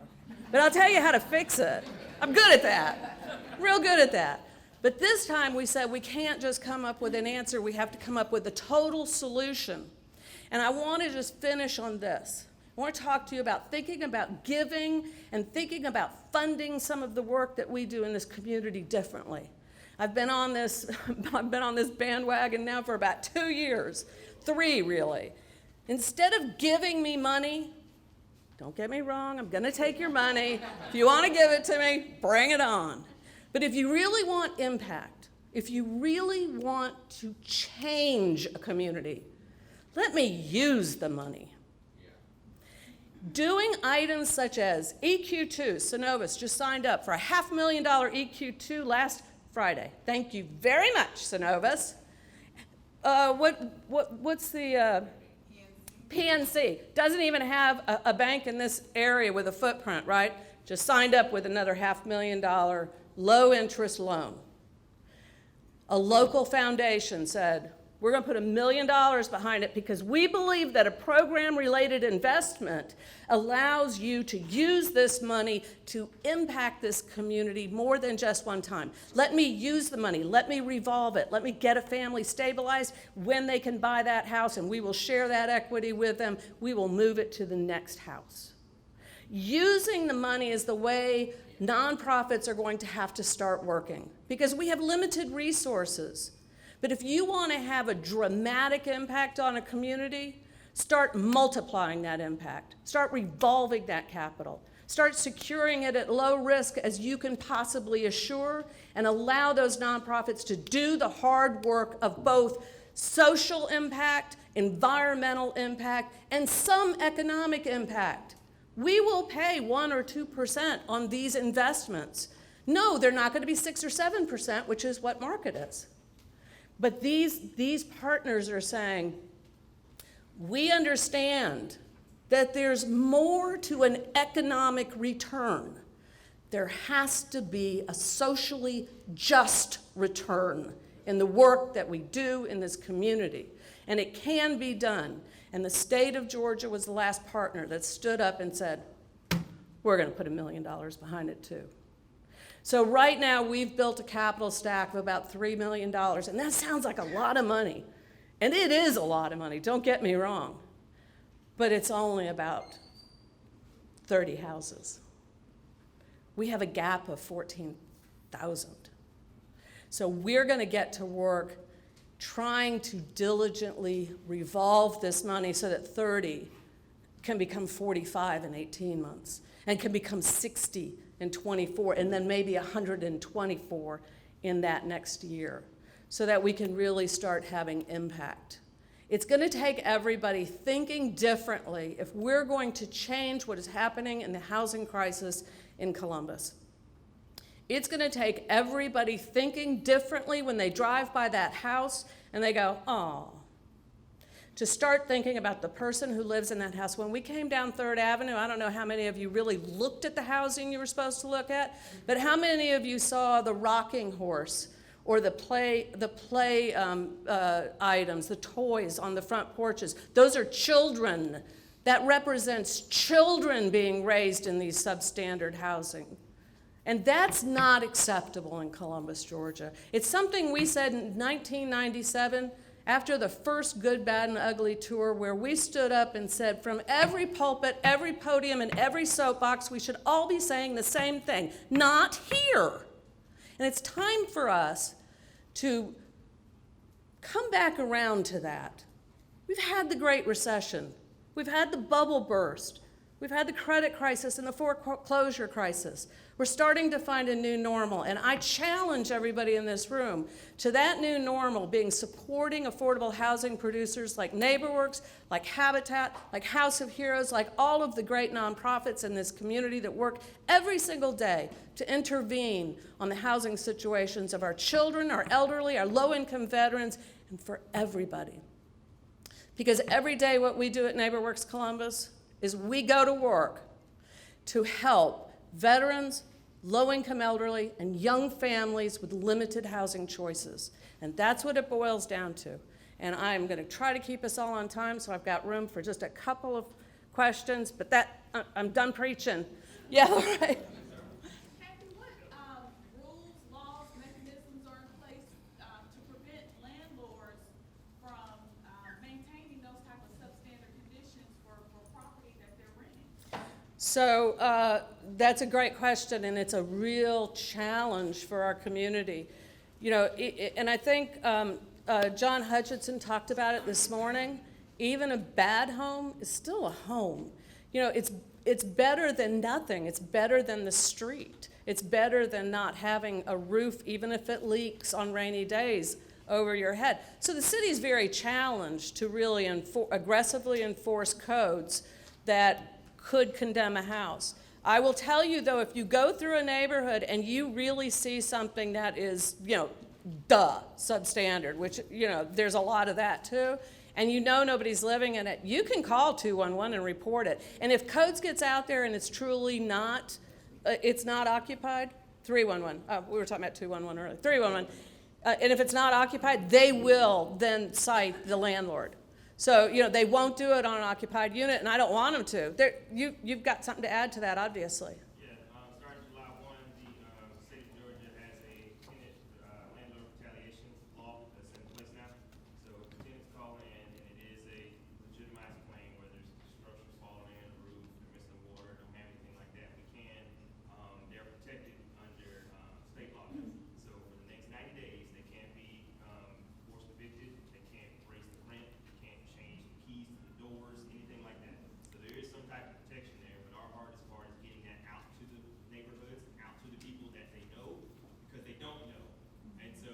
but I'll tell you how to fix it. I'm good at that, real good at that. But this time we said we can't just come up with an answer, we have to come up with a total solution. And I want to just finish on this. I want to talk to you about thinking about giving and thinking about funding some of the work that we do in this community differently. I've been on this bandwagon now for about 2 years, 3 really. Instead of giving me money, don't get me wrong, I'm going to take your money. If you want to give it to me, bring it on. But if you really want impact, if you really want to change a community, let me use the money. Doing items such as EQ2, Synovus just signed up for a $500,000 EQ2 last Friday. Thank you very much, Synovus. What's the PNC? Doesn't even have a bank in this area with a footprint, right? Just signed up with another $500,000 low-interest loan. A local foundation said, we're going to put $1 million behind it because we believe that a program-related investment allows you to use this money to impact this community more than just one time. Let me use the money. Let me revolve it. Let me get a family stabilized when they can buy that house, and we will share that equity with them. We will move it to the next house. Using the money is the way nonprofits are going to have to start working because we have limited resources. But if you want to have a dramatic impact on a community, start multiplying that impact. Start revolving that capital. Start securing it at low risk as you can possibly assure, and allow those nonprofits to do the hard work of both social impact, environmental impact, and some economic impact. We will pay 1 or 2% on these investments. No, they're not going to be 6 or 7%, which is what market is. But these partners are saying, we understand that there's more to an economic return. There has to be a socially just return in the work that we do in this community. And it can be done. And the state of Georgia was the last partner that stood up and said, we're going to put $1 million behind it too. So right now we've built a capital stack of about $3 million, and that sounds like a lot of money. And it is a lot of money, don't get me wrong. But it's only about 30 houses. We have a gap of 14,000. So we're going to get to work trying to diligently revolve this money so that 30 can become 45 in 18 months and can become 60 in 24 and then maybe 124 in that next year so that we can really start having impact. It's going to take everybody thinking differently if we're going to change what is happening in the housing crisis in Columbus. It's going to take everybody thinking differently when they drive by that house and they go, oh, to start thinking about the person who lives in that house. When we came down 3rd Avenue, I don't know how many of you really looked at the housing you were supposed to look at, but how many of you saw the rocking horse or the play items, the toys on the front porches? Those are children. That represents children being raised in these substandard housing. And that's not acceptable in Columbus, Georgia. It's something we said in 1997 after the first Good, Bad, and Ugly tour, where we stood up and said from every pulpit, every podium, and every soapbox, we should all be saying the same thing, not here. And it's time for us to come back around to that. We've had the Great Recession. We've had the bubble burst. We've had the credit crisis and the foreclosure crisis. We're starting to find a new normal, and I challenge everybody in this room to that new normal being supporting affordable housing producers like NeighborWorks, like Habitat, like House of Heroes, like all of the great nonprofits in this community that work every single day to intervene on the housing situations of our children, our elderly, our low-income veterans, and for everybody. Because every day what we do at NeighborWorks Columbus is we go to work to help veterans, low-income elderly, and young families with limited housing choices. And that's what it boils down to. And I'm going to try to keep us all on time, so I've got room for just a couple of questions, but I'm done preaching. Yeah, all right. Kathy, what rules, laws, mechanisms are in place to prevent landlords from maintaining those type of substandard conditions for property that they're renting? So that's a great question, and it's a real challenge for our community. You know, and I think John Hutchinson talked about it this morning. Even a bad home is still a home. You know, it's better than nothing. It's better than the street. It's better than not having a roof, even if it leaks on rainy days, over your head. So the city is very challenged to really aggressively enforce codes that could condemn a house. I will tell you, though, if you go through a neighborhood and you really see something that is, substandard, which, there's a lot of that, too, and nobody's living in it, you can call 211 and report it. And if codes gets out there and it's truly not, it's not occupied, 311. Oh, we were talking about 211 earlier. 311. And if it's not occupied, they will then cite the landlord. So, they won't do it on an occupied unit, and I don't want them to. You've got something to add to that, obviously. Yeah, starting July 1, the state of Georgia has a tenant landlord retaliation law that's in place now. So if the tenants call in and it is a legitimized claim, whether it's structures falling in, a roof, they're missing water, don't have anything like that, they're protected under state law. So for the next 90 days, they can't be forced evicted, they can't raise the rent, they can't change the keys to the doors, anything like that. So there is some type of protection there, but our hardest part is getting that out to the neighborhoods, out to the people that they know, because they don't know. And so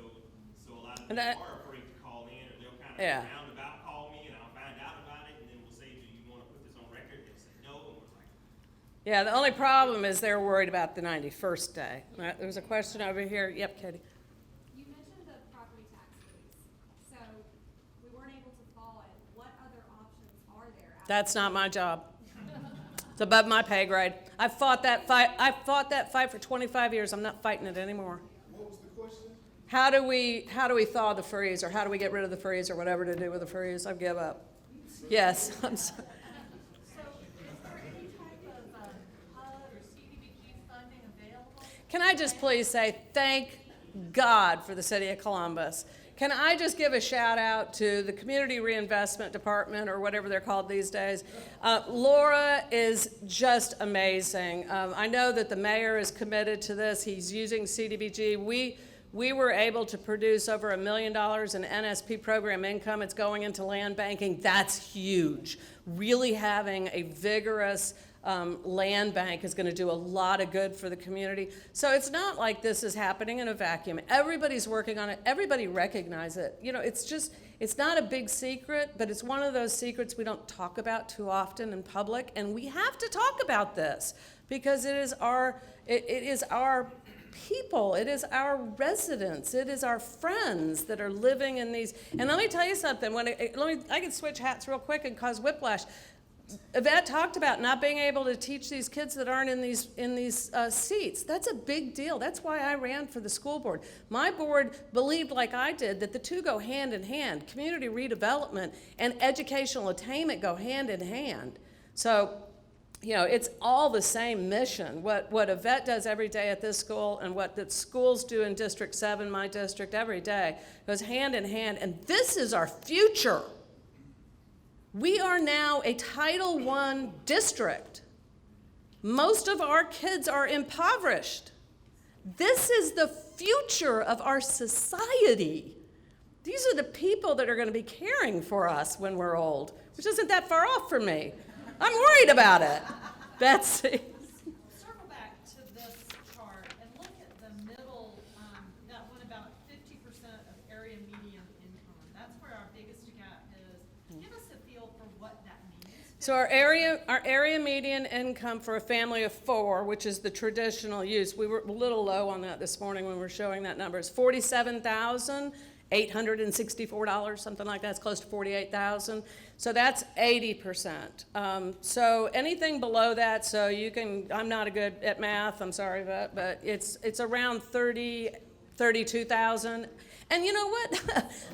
a lot of people are afraid to call in, or they'll kind of roundabout call me, and I'll find out about it, and then we'll say, do you want to put this on record? They'll say no, and we're like, Yeah, the only problem is they're worried about the 91st day. There was a question over here. Yep, Katie. You mentioned the property tax freeze, so we weren't able to follow it. What other options are there? That's not my job. It's above my pay grade. I've fought that fight for 25 years. I'm not fighting it anymore. What was the question? How do we thaw the freeze, or how do we get rid of the freeze, or whatever to do with the freeze? I give up. Yes, I'm sorry. So is there any type of HUD or CDBG funding available? Can I just please say thank God for the city of Columbus? Can I just give a shout out to the Community Reinvestment Department, or whatever they're called these days? Laura is just amazing. I know that the mayor is committed to this. He's using CDBG. We were able to produce over $1 million in NSP program income. It's going into land banking. That's huge. Really having a vigorous land bank is going to do a lot of good for the community. So it's not like this is happening in a vacuum. Everybody's working on it. Everybody recognizes it. It's not a big secret, but it's one of those secrets we don't talk about too often in public. And we have to talk about this because it is our people, it is our residents, it is our friends that are living in these. And let me tell you something. I can switch hats real quick and cause whiplash. Yvette talked about not being able to teach these kids that aren't in these seats. That's a big deal. That's why I ran for the school board. My board believed, like I did, that the two go hand in hand. Community redevelopment and educational attainment go hand in hand. So, it's all the same mission. What Yvette does every day at this school and what the schools do in District 7, my district, every day, goes hand in hand. And this is our future. We are now a Title I district. Most of our kids are impoverished. This is the future of our society. These are the people that are going to be caring for us when we're old, which isn't that far off from me. I'm worried about it. Betsy. Circle back to this chart and look at the middle, that one about 50% of area median income. That's where our biggest gap is. Give us a feel for what that means. So our area median income for a family of 4, which is the traditional use, we were a little low on that this morning when we were showing that number, is $47,864, something like that. It's close to $48,000. So that's 80%. So anything below that, so you can, I'm not good at math, I'm sorry, but it's around 32,000. And you know what?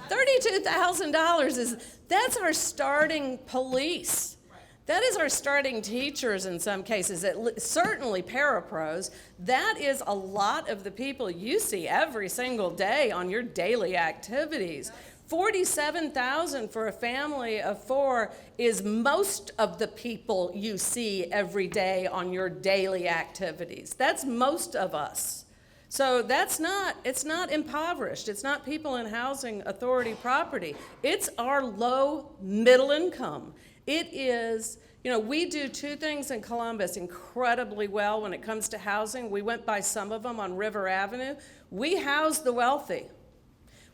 $32,000 that's our starting police. That is our starting teachers in some cases, certainly parapros. That is a lot of the people you see every single day on your daily activities. $47,000 for a family of 4 is most of the people you see every day on your daily activities. That's most of us. So it's not impoverished. It's not people in housing authority property. It's our low middle income. It is, we do 2 things in Columbus incredibly well when it comes to housing. We went by some of them on River Avenue. We house the wealthy.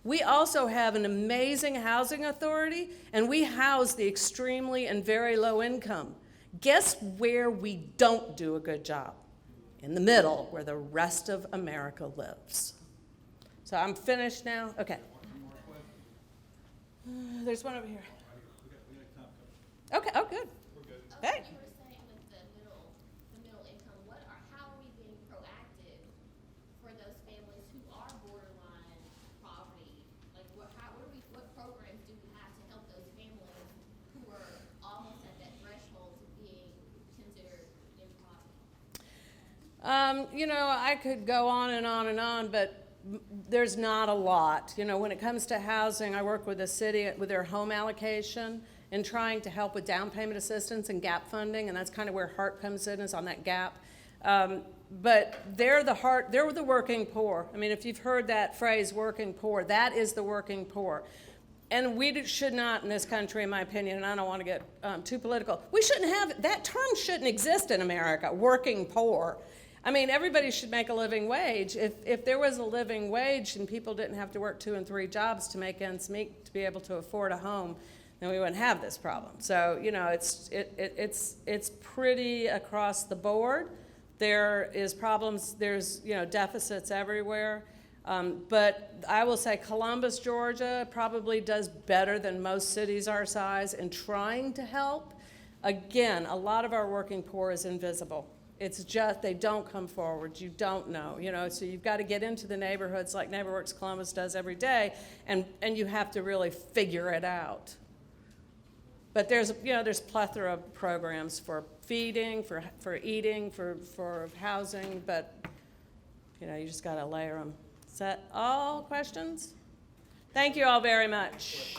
We also have an amazing housing authority, and we house the extremely and very low income. Guess where we don't do a good job? In the middle, where the rest of America lives. So I'm finished now? Okay. There's one over here. Okay, oh, good. Hey. You were saying with the middle income, how are we being proactive You know, I could go on and on and on, but there's not a lot. You know, when it comes to housing, I work with the city with their home allocation and trying to help with down payment assistance and gap funding, and that's kind of where HART comes in, is on that gap. But they're the working poor. I mean, if you've heard that phrase, working poor, that is the working poor. And we should not in this country, in my opinion, and I don't want to get too political, we shouldn't have, that term shouldn't exist in America, working poor. I mean, everybody should make a living wage. If there was a living wage and people didn't have to work 2 and 3 jobs to make ends meet, to be able to afford a home, then we wouldn't have this problem. So, you know, it's pretty across the board. There is problems, there's, you know, deficits everywhere. But I will say Columbus, Georgia probably does better than most cities our size in trying to help. Again, a lot of our working poor is invisible. It's just, they don't come forward, you don't know, you know, so you've got to get into the neighborhoods like NeighborWorks Columbus does every day, and you have to really figure it out. But there's, you know, there's plethora of programs for feeding, for eating, for housing, but, you know, you just got to layer them. Is that all questions? Thank you all very much.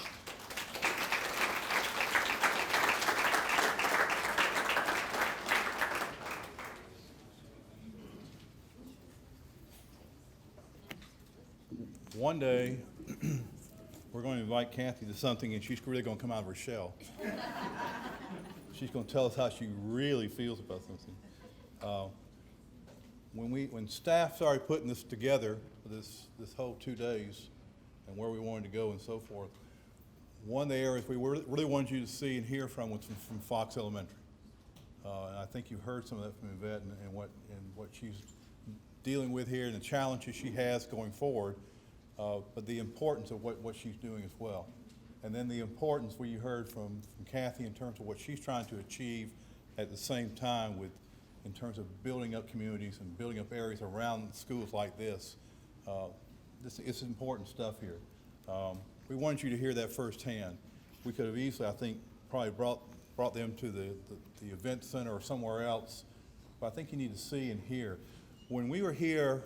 One day, we're going to invite Kathy to something, and she's really going to come out of her shell. She's going to tell us how she really feels about something. When staff started putting this together, this whole 2 days, and where we wanted to go and so forth, one of the areas we really wanted you to see and hear from was from Fox Elementary. And I think you've heard some of that from Yvette and what she's dealing with here and the challenges she has going forward. But the importance of what she's doing as well. And then the importance where you heard from Kathy in terms of what she's trying to achieve at the same time in terms of building up communities and building up areas around schools like this. It's important stuff here. We wanted you to hear that firsthand. We could have easily, I think, probably brought them to the event center or somewhere else, but I think you need to see and hear. When we were here,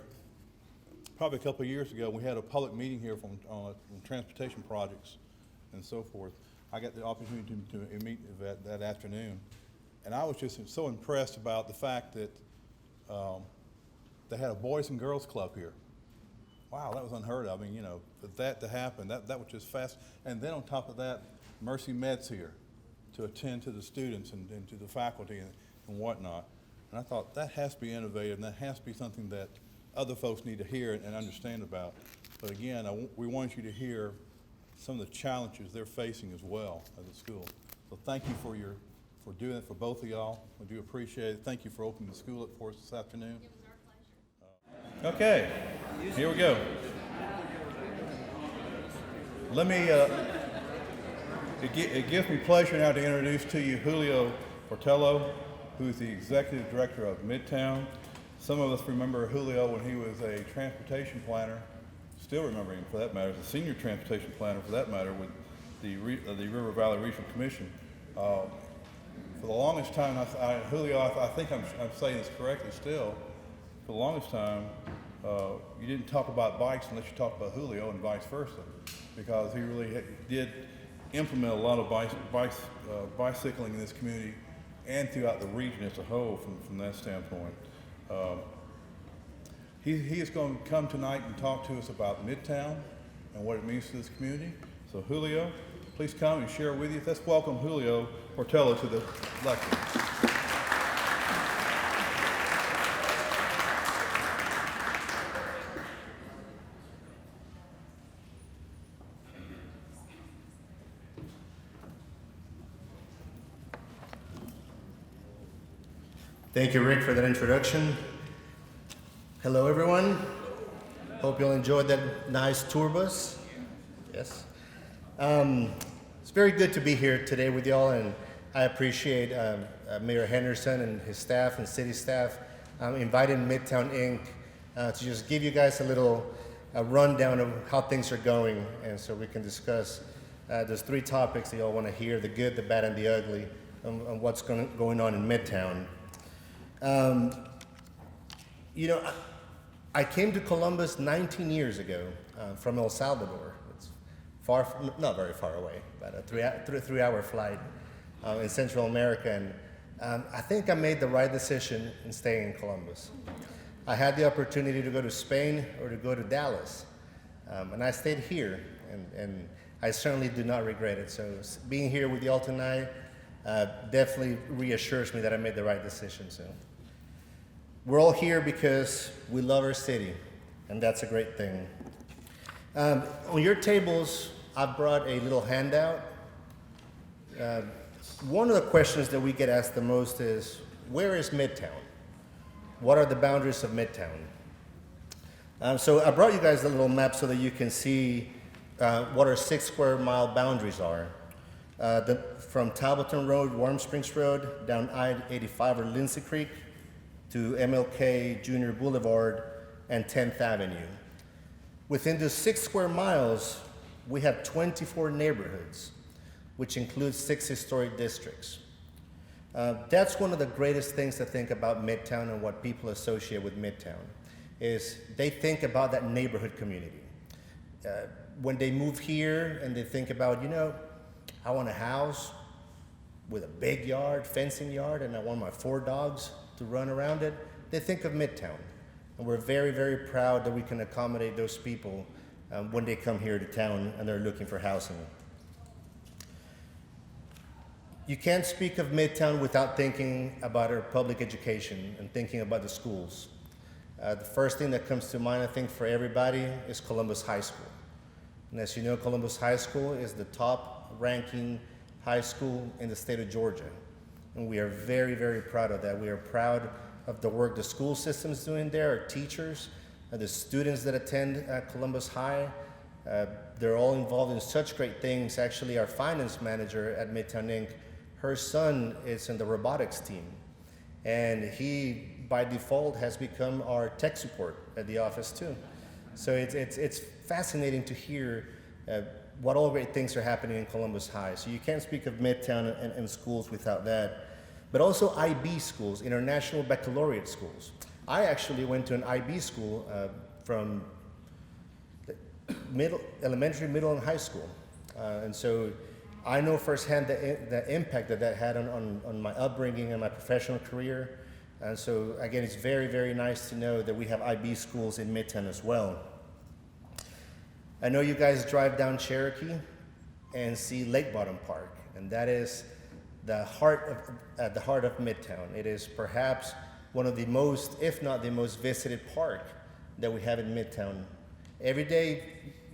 probably a couple of years ago, we had a public meeting here from transportation projects and so forth. I got the opportunity to meet that afternoon. And I was just so impressed about the fact that they had a Boys and Girls Club here. Wow, that was unheard of. I mean, you know, for that to happen, that was just fast. And then on top of that, Mercy Med's here to attend to the students and to the faculty and whatnot. And I thought that has to be innovative, and that has to be something that other folks need to hear and understand about. But again, we want you to hear some of the challenges they're facing as well as a school. So thank you for doing it for both of y'all. We do appreciate it. Thank you for opening the school up for us this afternoon. It was our pleasure. Okay, here we go. Let me, it gives me pleasure now to introduce to you Julio Portello, who is the Executive Director of Midtown. Some of us remember Julio when he was a transportation planner, still remember him for that matter, as a senior transportation planner for that matter with the River Valley Regional Commission. For the longest time, Julio, I think I'm saying this correctly still, for the longest time, you didn't talk about bikes unless you talked about Julio and vice versa, because he really did implement a lot of bicycling in this community and throughout the region as a whole from that standpoint. He is going to come tonight and talk to us about Midtown and what it means to this community. So Julio, please come and share with you. Let's welcome Julio Portello to the lecture. Thank you, Rick, for that introduction. Hello, everyone. Hope you all enjoyed that nice tour bus. Yes. It's very good to be here today with y'all, and I appreciate Mayor Henderson and his staff and city staff inviting Midtown Inc. To just give you guys a little rundown of how things are going, and so we can discuss. There's 3 topics that y'all want to hear: the good, the bad, and the ugly, on what's going on in Midtown. You know, I came to Columbus 19 years ago from El Salvador. It's far, not very far away, about a three-hour flight in Central America. And I think I made the right decision in staying in Columbus. I had the opportunity to go to Spain or to go to Dallas, and I stayed here, and I certainly do not regret it. So being here with y'all tonight definitely reassures me that I made the right decision. So we're all here because we love our city, and that's a great thing. On your tables, I brought a little handout. One of the questions that we get asked the most is, where is Midtown? What are the boundaries of Midtown? So I brought you guys a little map so that you can see what our 6 square mile boundaries are. From Talbotton Road, Warm Springs Road, down I-85 or Lindsay Creek, to MLK Junior Boulevard and 10th Avenue. Within the 6 square miles, we have 24 neighborhoods, which includes 6 historic districts. That's one of the greatest things to think about Midtown and what people associate with Midtown, is they think about that neighborhood community. When they move here and they think about, you know, I want a house with a big yard, fencing yard, and I want my 4 dogs to run around it, they think of Midtown. And we're very, very proud that we can accommodate those people when they come here to town and they're looking for housing. You can't speak of Midtown without thinking about our public education and thinking about the schools. The first thing that comes to mind, I think, for everybody is Columbus High School. And as you know, Columbus High School is the top ranking high school in the state of Georgia. And we are very, very proud of that. We are proud of the work the school system is doing there, our teachers, the students that attend Columbus High. They're all involved in such great things. Actually, our finance manager at Midtown Inc., her son is in the robotics team. And he, by default, has become our tech support at the office too. So it's fascinating to hear what all great things are happening in Columbus High. So you can't speak of Midtown and schools without that. But also IB schools, International Baccalaureate schools. I actually went to an IB school from elementary, middle, and high school. And so I know firsthand the impact that had on my upbringing and my professional career. And so again, it's very, very nice to know that we have IB schools in Midtown as well. I know you guys drive down Cherokee and see Lake Bottom Park, and that is the heart of Midtown. It is perhaps one of the most, if not the most visited park that we have in Midtown. Every day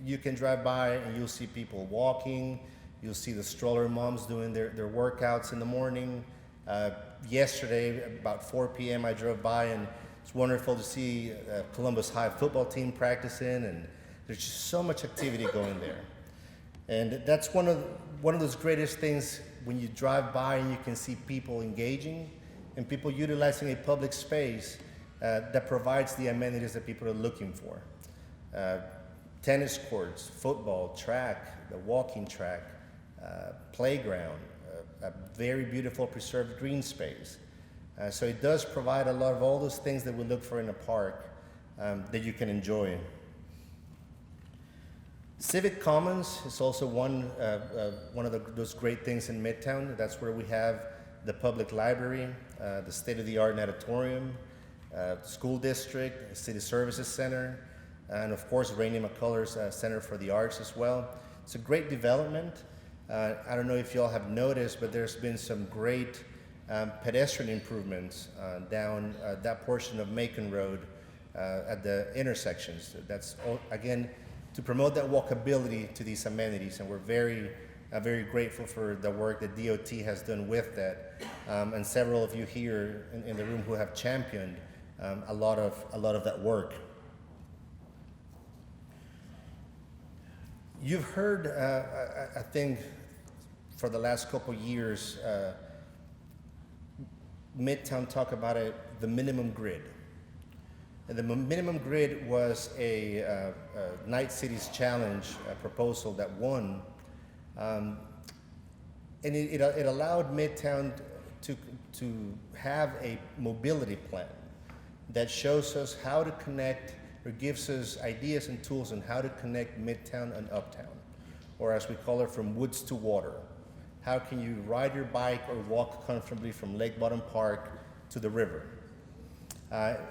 you can drive by and you'll see people walking, you'll see the stroller moms doing their workouts in the morning. Yesterday, about 4 p.m., I drove by and it's wonderful to see Columbus High football team practicing, and there's just so much activity going there. And that's one of those greatest things when you drive by and you can see people engaging and people utilizing a public space that provides the amenities that people are looking for. Tennis courts, football, track, the walking track, playground, a very beautiful preserved green space. So it does provide a lot of all those things that we look for in a park that you can enjoy. Civic Commons is also one of those great things in Midtown. That's where we have the public library, the state-of-the-art auditorium, school district, city services center, and of course Rainey McCullers Center for the Arts as well. It's a great development. I don't know if y'all have noticed, but there's been some great pedestrian improvements down that portion of Macon Road at the intersections. That's again to promote that walkability to these amenities, and we're very grateful for the work that DOT has done with that, and several of you here in the room who have championed a lot of that work. You've heard, I think, for the last couple years, Midtown talk about the minimum grid. And the minimum grid was a Night Cities Challenge proposal that won, and it allowed Midtown to have a mobility plan that shows us how to connect or gives us ideas and tools on how to connect Midtown and Uptown, or as we call it, from woods to water. How can you ride your bike or walk comfortably from Lake Bottom Park to the river?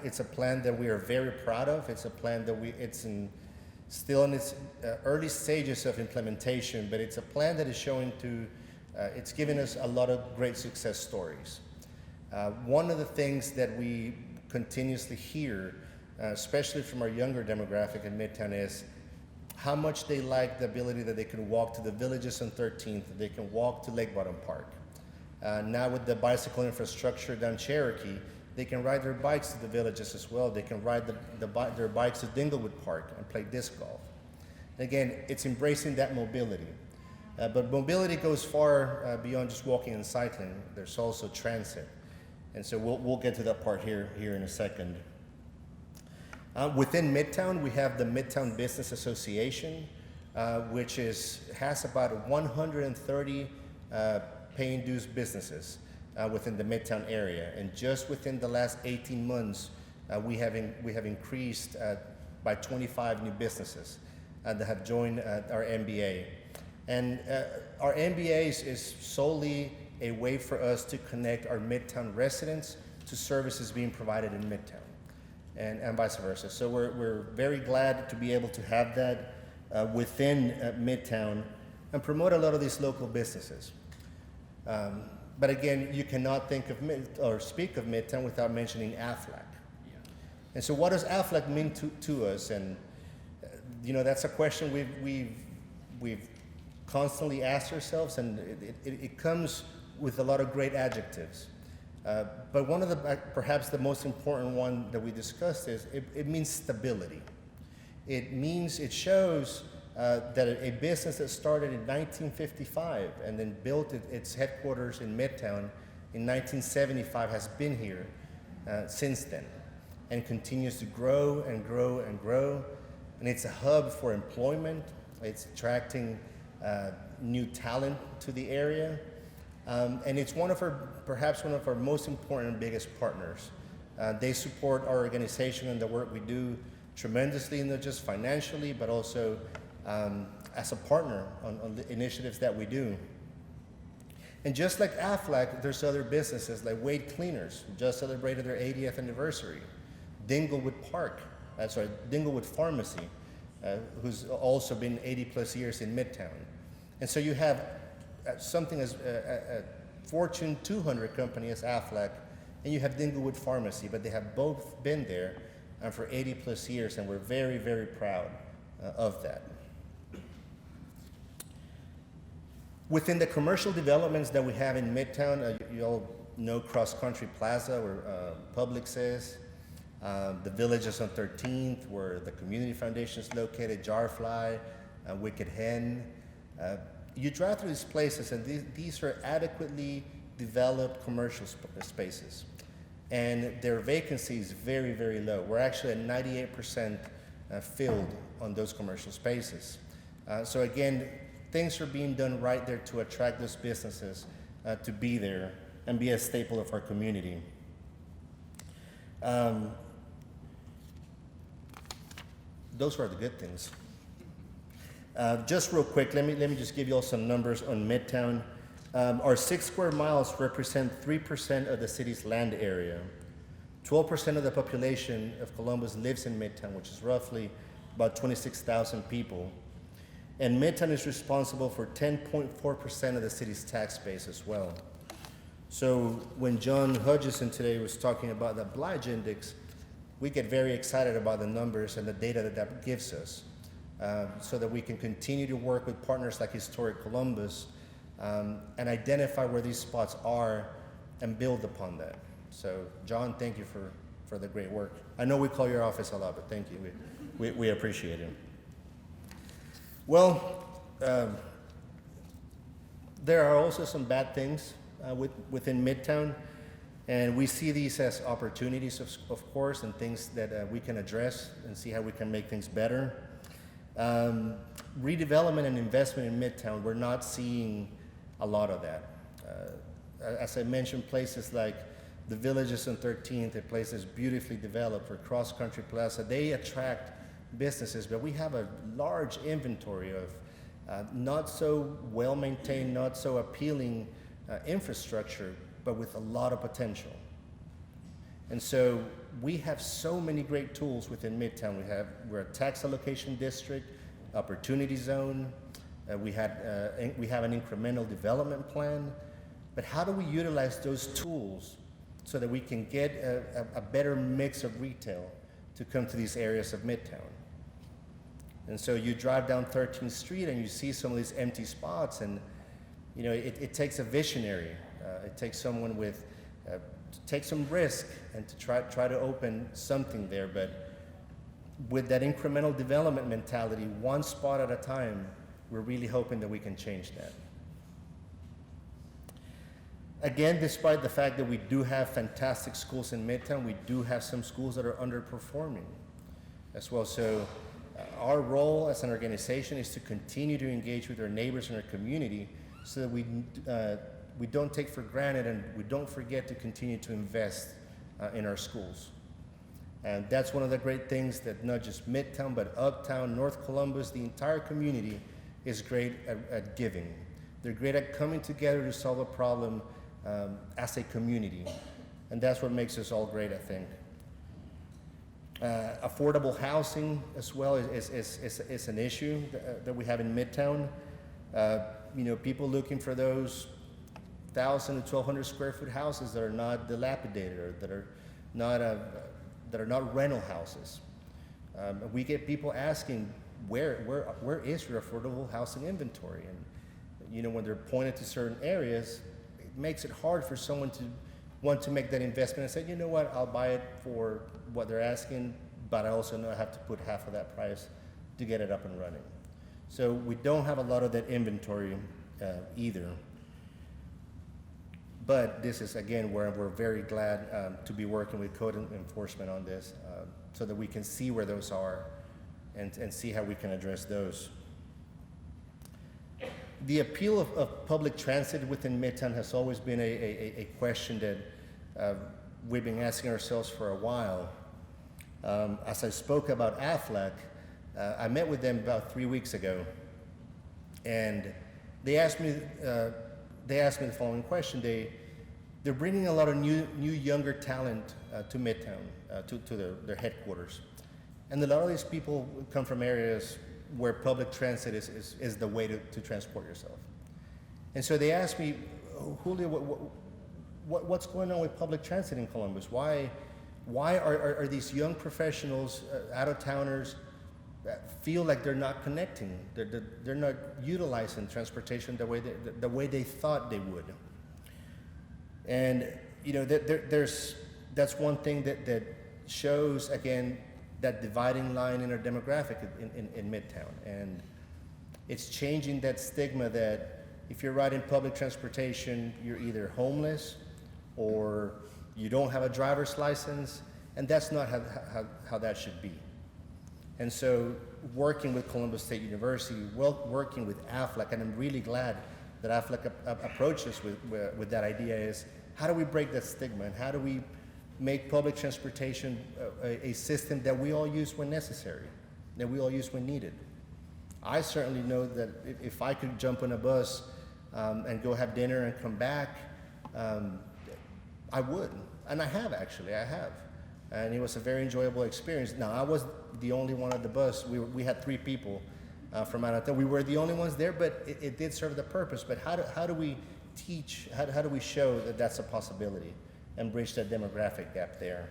It's a plan that we are very proud of. It's a plan that still in its early stages of implementation, but it's a plan that is it's giving us a lot of great success stories. One of the things that we continuously hear, especially from our younger demographic in Midtown, is how much they like the ability that they can walk to the Villages on 13th, that they can walk to Lake Bottom Park. Now with the bicycle infrastructure down Cherokee, they can ride their bikes to the Villages as well. They can ride their bikes to Dinglewood Park and play disc golf. And again, it's embracing that mobility. But mobility goes far beyond just walking and cycling. There's also transit. And so we'll get to that part here in a second. Within Midtown, we have the Midtown Business Association, which has about 130 paying dues businesses within the Midtown area. And just within the last 18 months, we have increased by 25 new businesses that have joined our MBA. And our MBA is solely a way for us to connect our Midtown residents to services being provided in Midtown, and vice versa. So we're very glad to be able to have that within Midtown and promote a lot of these local businesses. But again, you cannot think of or speak of Midtown without mentioning AFLAC. And so what does AFLAC mean to us? And that's a question we've constantly asked ourselves, and it comes with a lot of great adjectives. But one of perhaps the most important one that we discussed is it means stability. It shows that a business that started in 1955 and then built its headquarters in Midtown in 1975 has been here since then and continues to grow and grow and grow. And it's a hub for employment. It's attracting new talent to the area. And it's perhaps one of our most important and biggest partners. They support our organization and the work we do tremendously, not just financially, but also as a partner on the initiatives that we do. And just like AFLAC, there's other businesses like Wade Cleaners, who just celebrated their 80th anniversary. Dinglewood Pharmacy, who's also been 80 plus years in Midtown. And so you have something as a Fortune 200 company as AFLAC, and you have Dinglewood Pharmacy, but they have both been there for 80 plus years, and we're very, very proud of that. Within the commercial developments that we have in Midtown, you all know Cross Country Plaza, where Publix is, the Villages on 13th, where the Community Foundation is located, Jarfly, Wicked Hen. You drive through these places, and these are adequately developed commercial spaces. And their vacancy is very, very low. We're actually at 98% filled on those commercial spaces. So again, things are being done right there to attract those businesses to be there and be a staple of our community. Those are the good things. Just real quick, let me just give you all some numbers on Midtown. Our 6 square miles represent 3% of the city's land area. 12% of the population of Columbus lives in Midtown, which is roughly about 26,000 people. And Midtown is responsible for 10.4% of the city's tax base as well. So when John Hutchison today was talking about the Blige Index, we get very excited about the numbers and the data that gives us, so that we can continue to work with partners like Historic Columbus and identify where these spots are and build upon that. So John, thank you for the great work. I know we call your office a lot, but thank you. We appreciate it. Well, there are also some bad things within Midtown, and we see these as opportunities, of course, and things that we can address and see how we can make things better. Redevelopment and investment in Midtown, we're not seeing a lot of that. As I mentioned, places like the Villages on 13th, a place that's beautifully developed, or Cross Country Plaza, they attract businesses, but we have a large inventory of not so well-maintained, not so appealing infrastructure, but with a lot of potential. And so we have so many great tools within Midtown. We're a tax allocation district, opportunity zone. We have an incremental development plan. But how do we utilize those tools so that we can get a better mix of retail to come to these areas of Midtown? And so you drive down 13th Street and you see some of these empty spots, and you know, it takes a visionary. It takes someone with to take some risk and to try to open something there. But with that incremental development mentality, one spot at a time, we're really hoping that we can change that. Again, despite the fact that we do have fantastic schools in Midtown, we do have some schools that are underperforming as well. So our role as an organization is to continue to engage with our neighbors and our community so that we don't take for granted and we don't forget to continue to invest in our schools. And that's one of the great things that not just Midtown, but Uptown, North Columbus, the entire community is great at giving. They're great at coming together to solve a problem as a community. And that's what makes us all great, I think. Affordable housing as well is an issue that we have in Midtown. You know, people looking for those 1,000 to 1,200 square foot houses that are not dilapidated or that are not rental houses. We get people asking, where is your affordable housing inventory? And you know, when they're pointed to certain areas, it makes it hard for someone to want to make that investment and say, you know what, I'll buy it for what they're asking, but I also know I have to put half of that price to get it up and running. So we don't have a lot of that inventory either. But this is, again, where we're very glad to be working with code enforcement on this so that we can see where those are and see how we can address those. The appeal of public transit within Midtown has always been a question that we've been asking ourselves for a while. As I spoke about AFLAC, I met with them about 3 weeks ago, and they asked me the following question. They're bringing a lot of new younger talent to Midtown, to their headquarters. And a lot of these people come from areas where public transit is the way to transport yourself. And so they asked me, Julio, what's going on with public transit in Columbus? Why are these young professionals, out-of-towners, feel like they're not connecting? They're not utilizing transportation the way they thought they would. And you know, that's one thing that shows, again, that dividing line in our demographic in Midtown. And it's changing that stigma that if you're riding public transportation, you're either homeless or you don't have a driver's license, and that's not how that should be. And so working with Columbus State University, working with AFLAC, and I'm really glad that AFLAC approached us with that idea, is how do we break that stigma and how do we make public transportation a system that we all use when necessary, that we all use when needed. I certainly know that if I could jump on a bus and go have dinner and come back, I would, and I have. And it was a very enjoyable experience. Now, I was the only one on the bus. We had 3 people from out of town. We were the only ones there, but it did serve the purpose. But how do we teach, how do we show that that's a possibility and bridge that demographic gap there?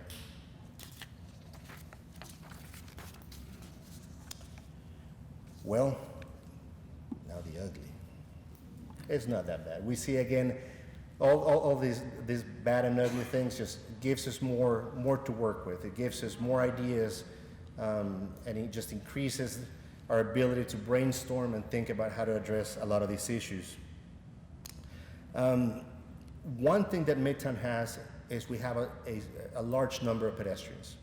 Well, now the ugly. It's not that bad. We see, again, all these bad and ugly things just gives us more to work with. It gives us more ideas, and it just increases our ability to brainstorm and think about how to address a lot of these issues. One thing that Midtown has is we have a large number of pedestrians.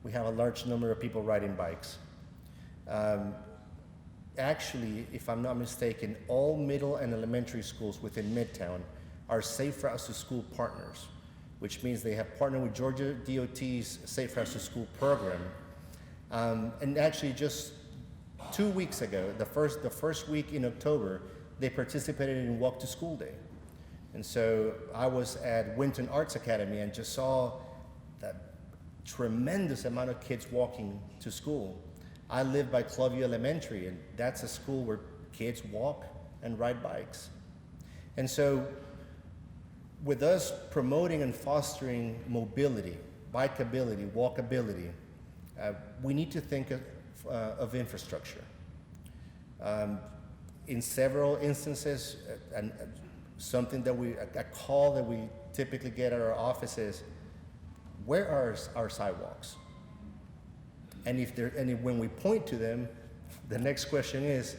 We have a large number of people riding bikes. Actually, if I'm not mistaken, all middle and elementary schools within Midtown are safe routes to school partners. which means they have partnered with Georgia DOT's Safe Routes to School program. And actually just 2 weeks ago, the first week in October, they participated in Walk to School Day. And so I was at Winton Arts Academy and just saw that tremendous amount of kids walking to school. I live by Clubview Elementary, and that's a school where kids walk and ride bikes. And so with us promoting and fostering mobility, bikeability, walkability, we need to think of infrastructure. In several instances, something that a call that we typically get at our office is, where are our sidewalks? And when we point to them, the next question is,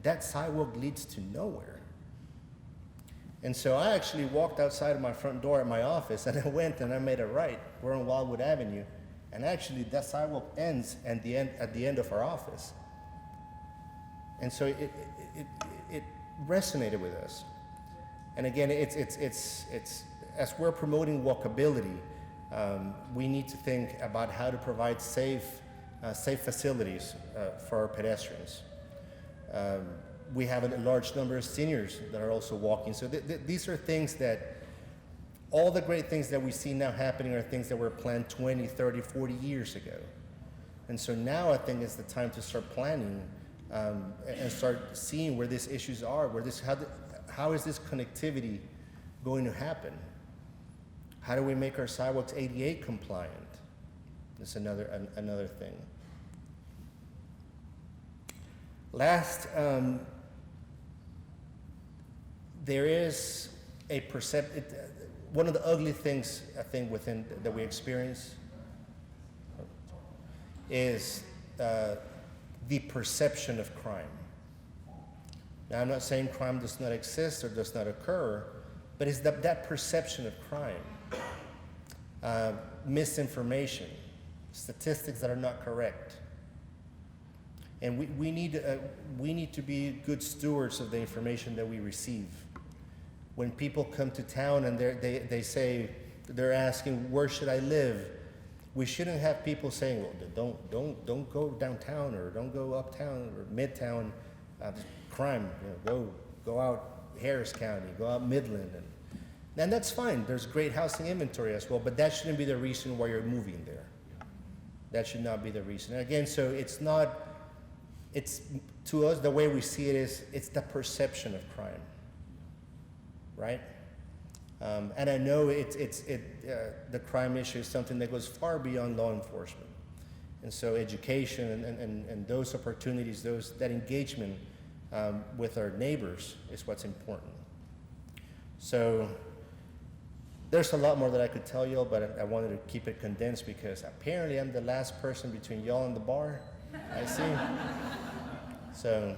that sidewalk leads to nowhere. And so I actually walked outside of my front door at my office, and I went and I made a right. We're on Wildwood Avenue, and actually that sidewalk ends at the end of our office. And so it resonated with us. And again, it's as we're promoting walkability, we need to think about how to provide safe facilities for our pedestrians. We have a large number of seniors that are also walking. So these are things that, all the great things that we see now happening are things that were planned 20, 30, 40 years ago. And so now I think it's the time to start planning and start seeing where these issues are, how is this connectivity going to happen? How do we make our sidewalks ADA compliant? That's another thing. Last, there is a one of the ugly things I think that we experience is the perception of crime. Now, I'm not saying crime does not exist or does not occur, but it's that perception of crime, misinformation, statistics that are not correct. And we need to be good stewards of the information that we receive. When people come to town and they say, they're asking, where should I live? We shouldn't have people saying, well, don't go downtown, or don't go uptown or midtown. Crime, go out Harris County, go out Midland, and that's fine. There's great housing inventory as well, but that shouldn't be the reason why you're moving there. That should not be the reason. And again, so it's to us, the way we see it is, it's the perception of crime, right? And I know the crime issue is something that goes far beyond law enforcement. And so education and those opportunities, that engagement with our neighbors is what's important. So there's a lot more that I could tell y'all, but I wanted to keep it condensed because apparently I'm the last person between y'all and the bar, I see. So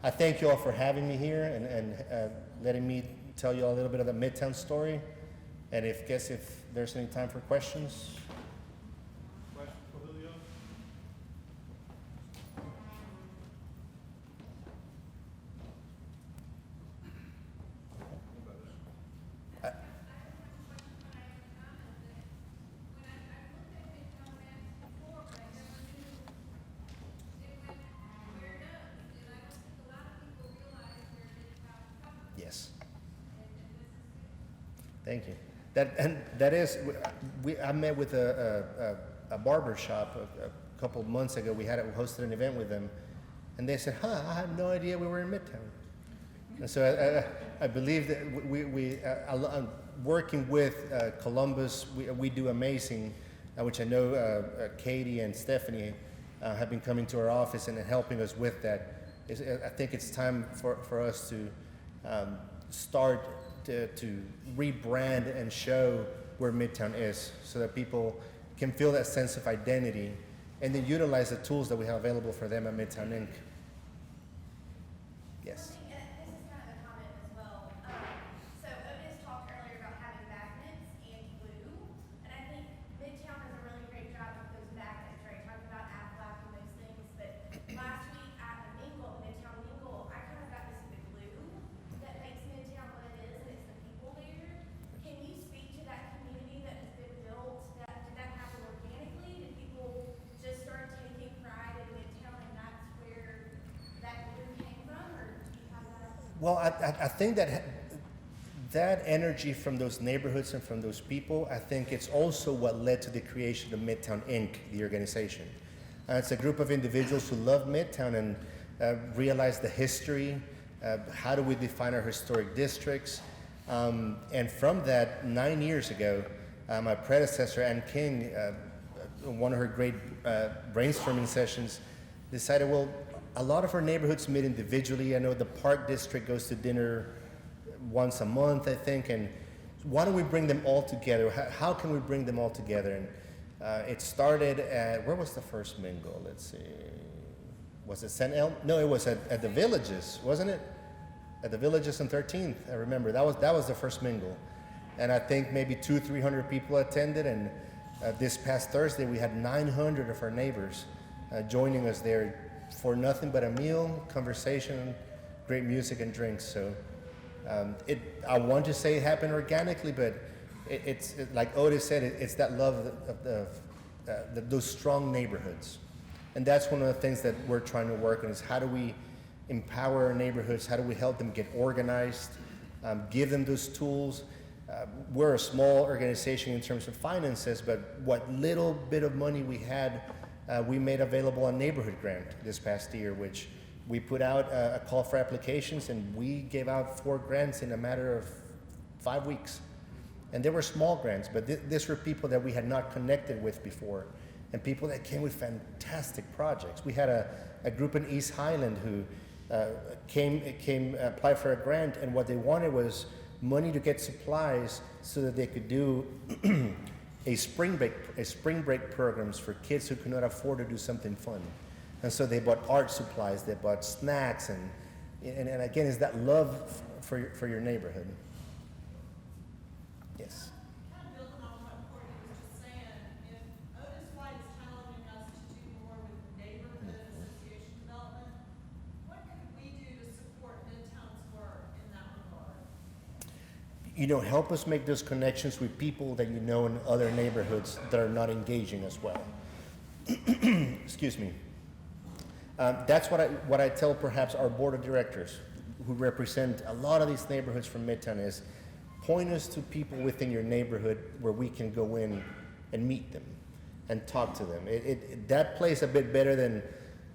I thank you all for having me here and letting me tell you a little bit of the Midtown story. And if there's any time for questions. Questions for Julio? Yes. Thank you. I met with a barber shop a couple of months ago. We hosted an event with them, and they said, I had no idea we were in Midtown. And so I believe that working with Columbus, we do amazing, which I know Katie and Stephanie have been coming to our office and helping us with that. I think it's time for us to start to rebrand and show where Midtown is so that people can feel that sense of identity and then utilize the tools that we have available for them at Midtown Inc. Yes. Well, I think that energy from those neighborhoods and from those people, I think it's also what led to the creation of Midtown Inc., the organization. It's a group of individuals who love Midtown and realize the history, how do we define our historic districts. And from that, 9 years ago, my predecessor, Ann King, one of her great brainstorming sessions, decided, well, a lot of our neighborhoods meet individually. I know the Park District goes to dinner once a month, I think, and why don't we bring them all together? How can we bring them all together? And it started at, where was the first mingle? Let's see. Was it St. El? No, it was at the Villages, wasn't it? At the Villages on 13th, I remember. That was the first mingle. And I think maybe 200-300 people attended, and this past Thursday we had 900 of our neighbors joining us there for nothing but a meal, conversation, great music and drinks. So I want to say it happened organically, but it's like Otis said, it's that love of those strong neighborhoods. And that's one of the things that we're trying to work on, is how do we empower our neighborhoods, how do we help them get organized, give them those tools. We're a small organization in terms of finances, but what little bit of money we had, we made available on neighborhood grant this past year, which we put out a call for applications, and we gave out 4 grants in a matter of 5 weeks. And they were small grants, but these were people that we had not connected with before, and people that came with fantastic projects. We had a group in East Highland who came apply for a grant, and what they wanted was money to get supplies so that they could do a spring break programs for kids who could not afford to do something fun. And so they bought art supplies, they bought snacks, and again, it's that love for your neighborhood. Yes. Kind of building on what Courtney was just saying, if Otis White is challenging us to do more with neighborhood association development, what could we do to support Midtown's work in that regard? You know, help us make those connections with people that you know in other neighborhoods that are not engaging as well. Excuse me. That's what I tell perhaps our board of directors who represent a lot of these neighborhoods from Midtown is, point us to people within your neighborhood where we can go in and meet them and talk to them. That plays a bit better than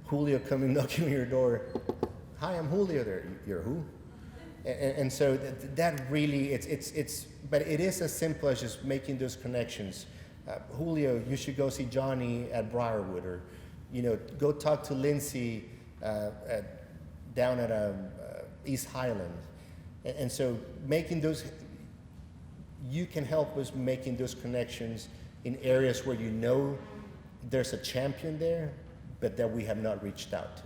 Julio coming knocking on your door. Hi, I'm Julio there. You're who? And so that really, but it is as simple as just making those connections. Julio, you should go see Johnny at Briarwood, or, you know, go talk to Lindsay down at East Highland. And so making those, you can help us making those connections in areas where you know there's a champion there, but that we have not reached out to.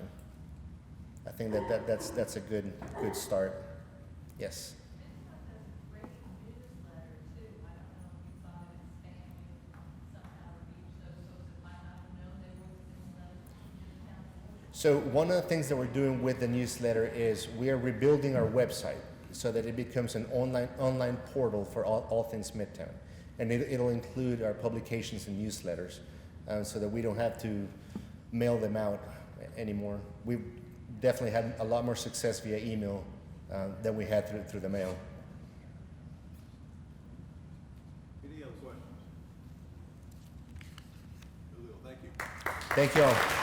I think that's a good start. Yes. So one of the things that we're doing with the newsletter is we are rebuilding our website so that it becomes an online portal for all things Midtown. And it'll include our publications and newsletters so that we don't have to mail them out anymore. We've definitely had a lot more success via email than we had through the mail. Any other questions? Thank you. Thank you all.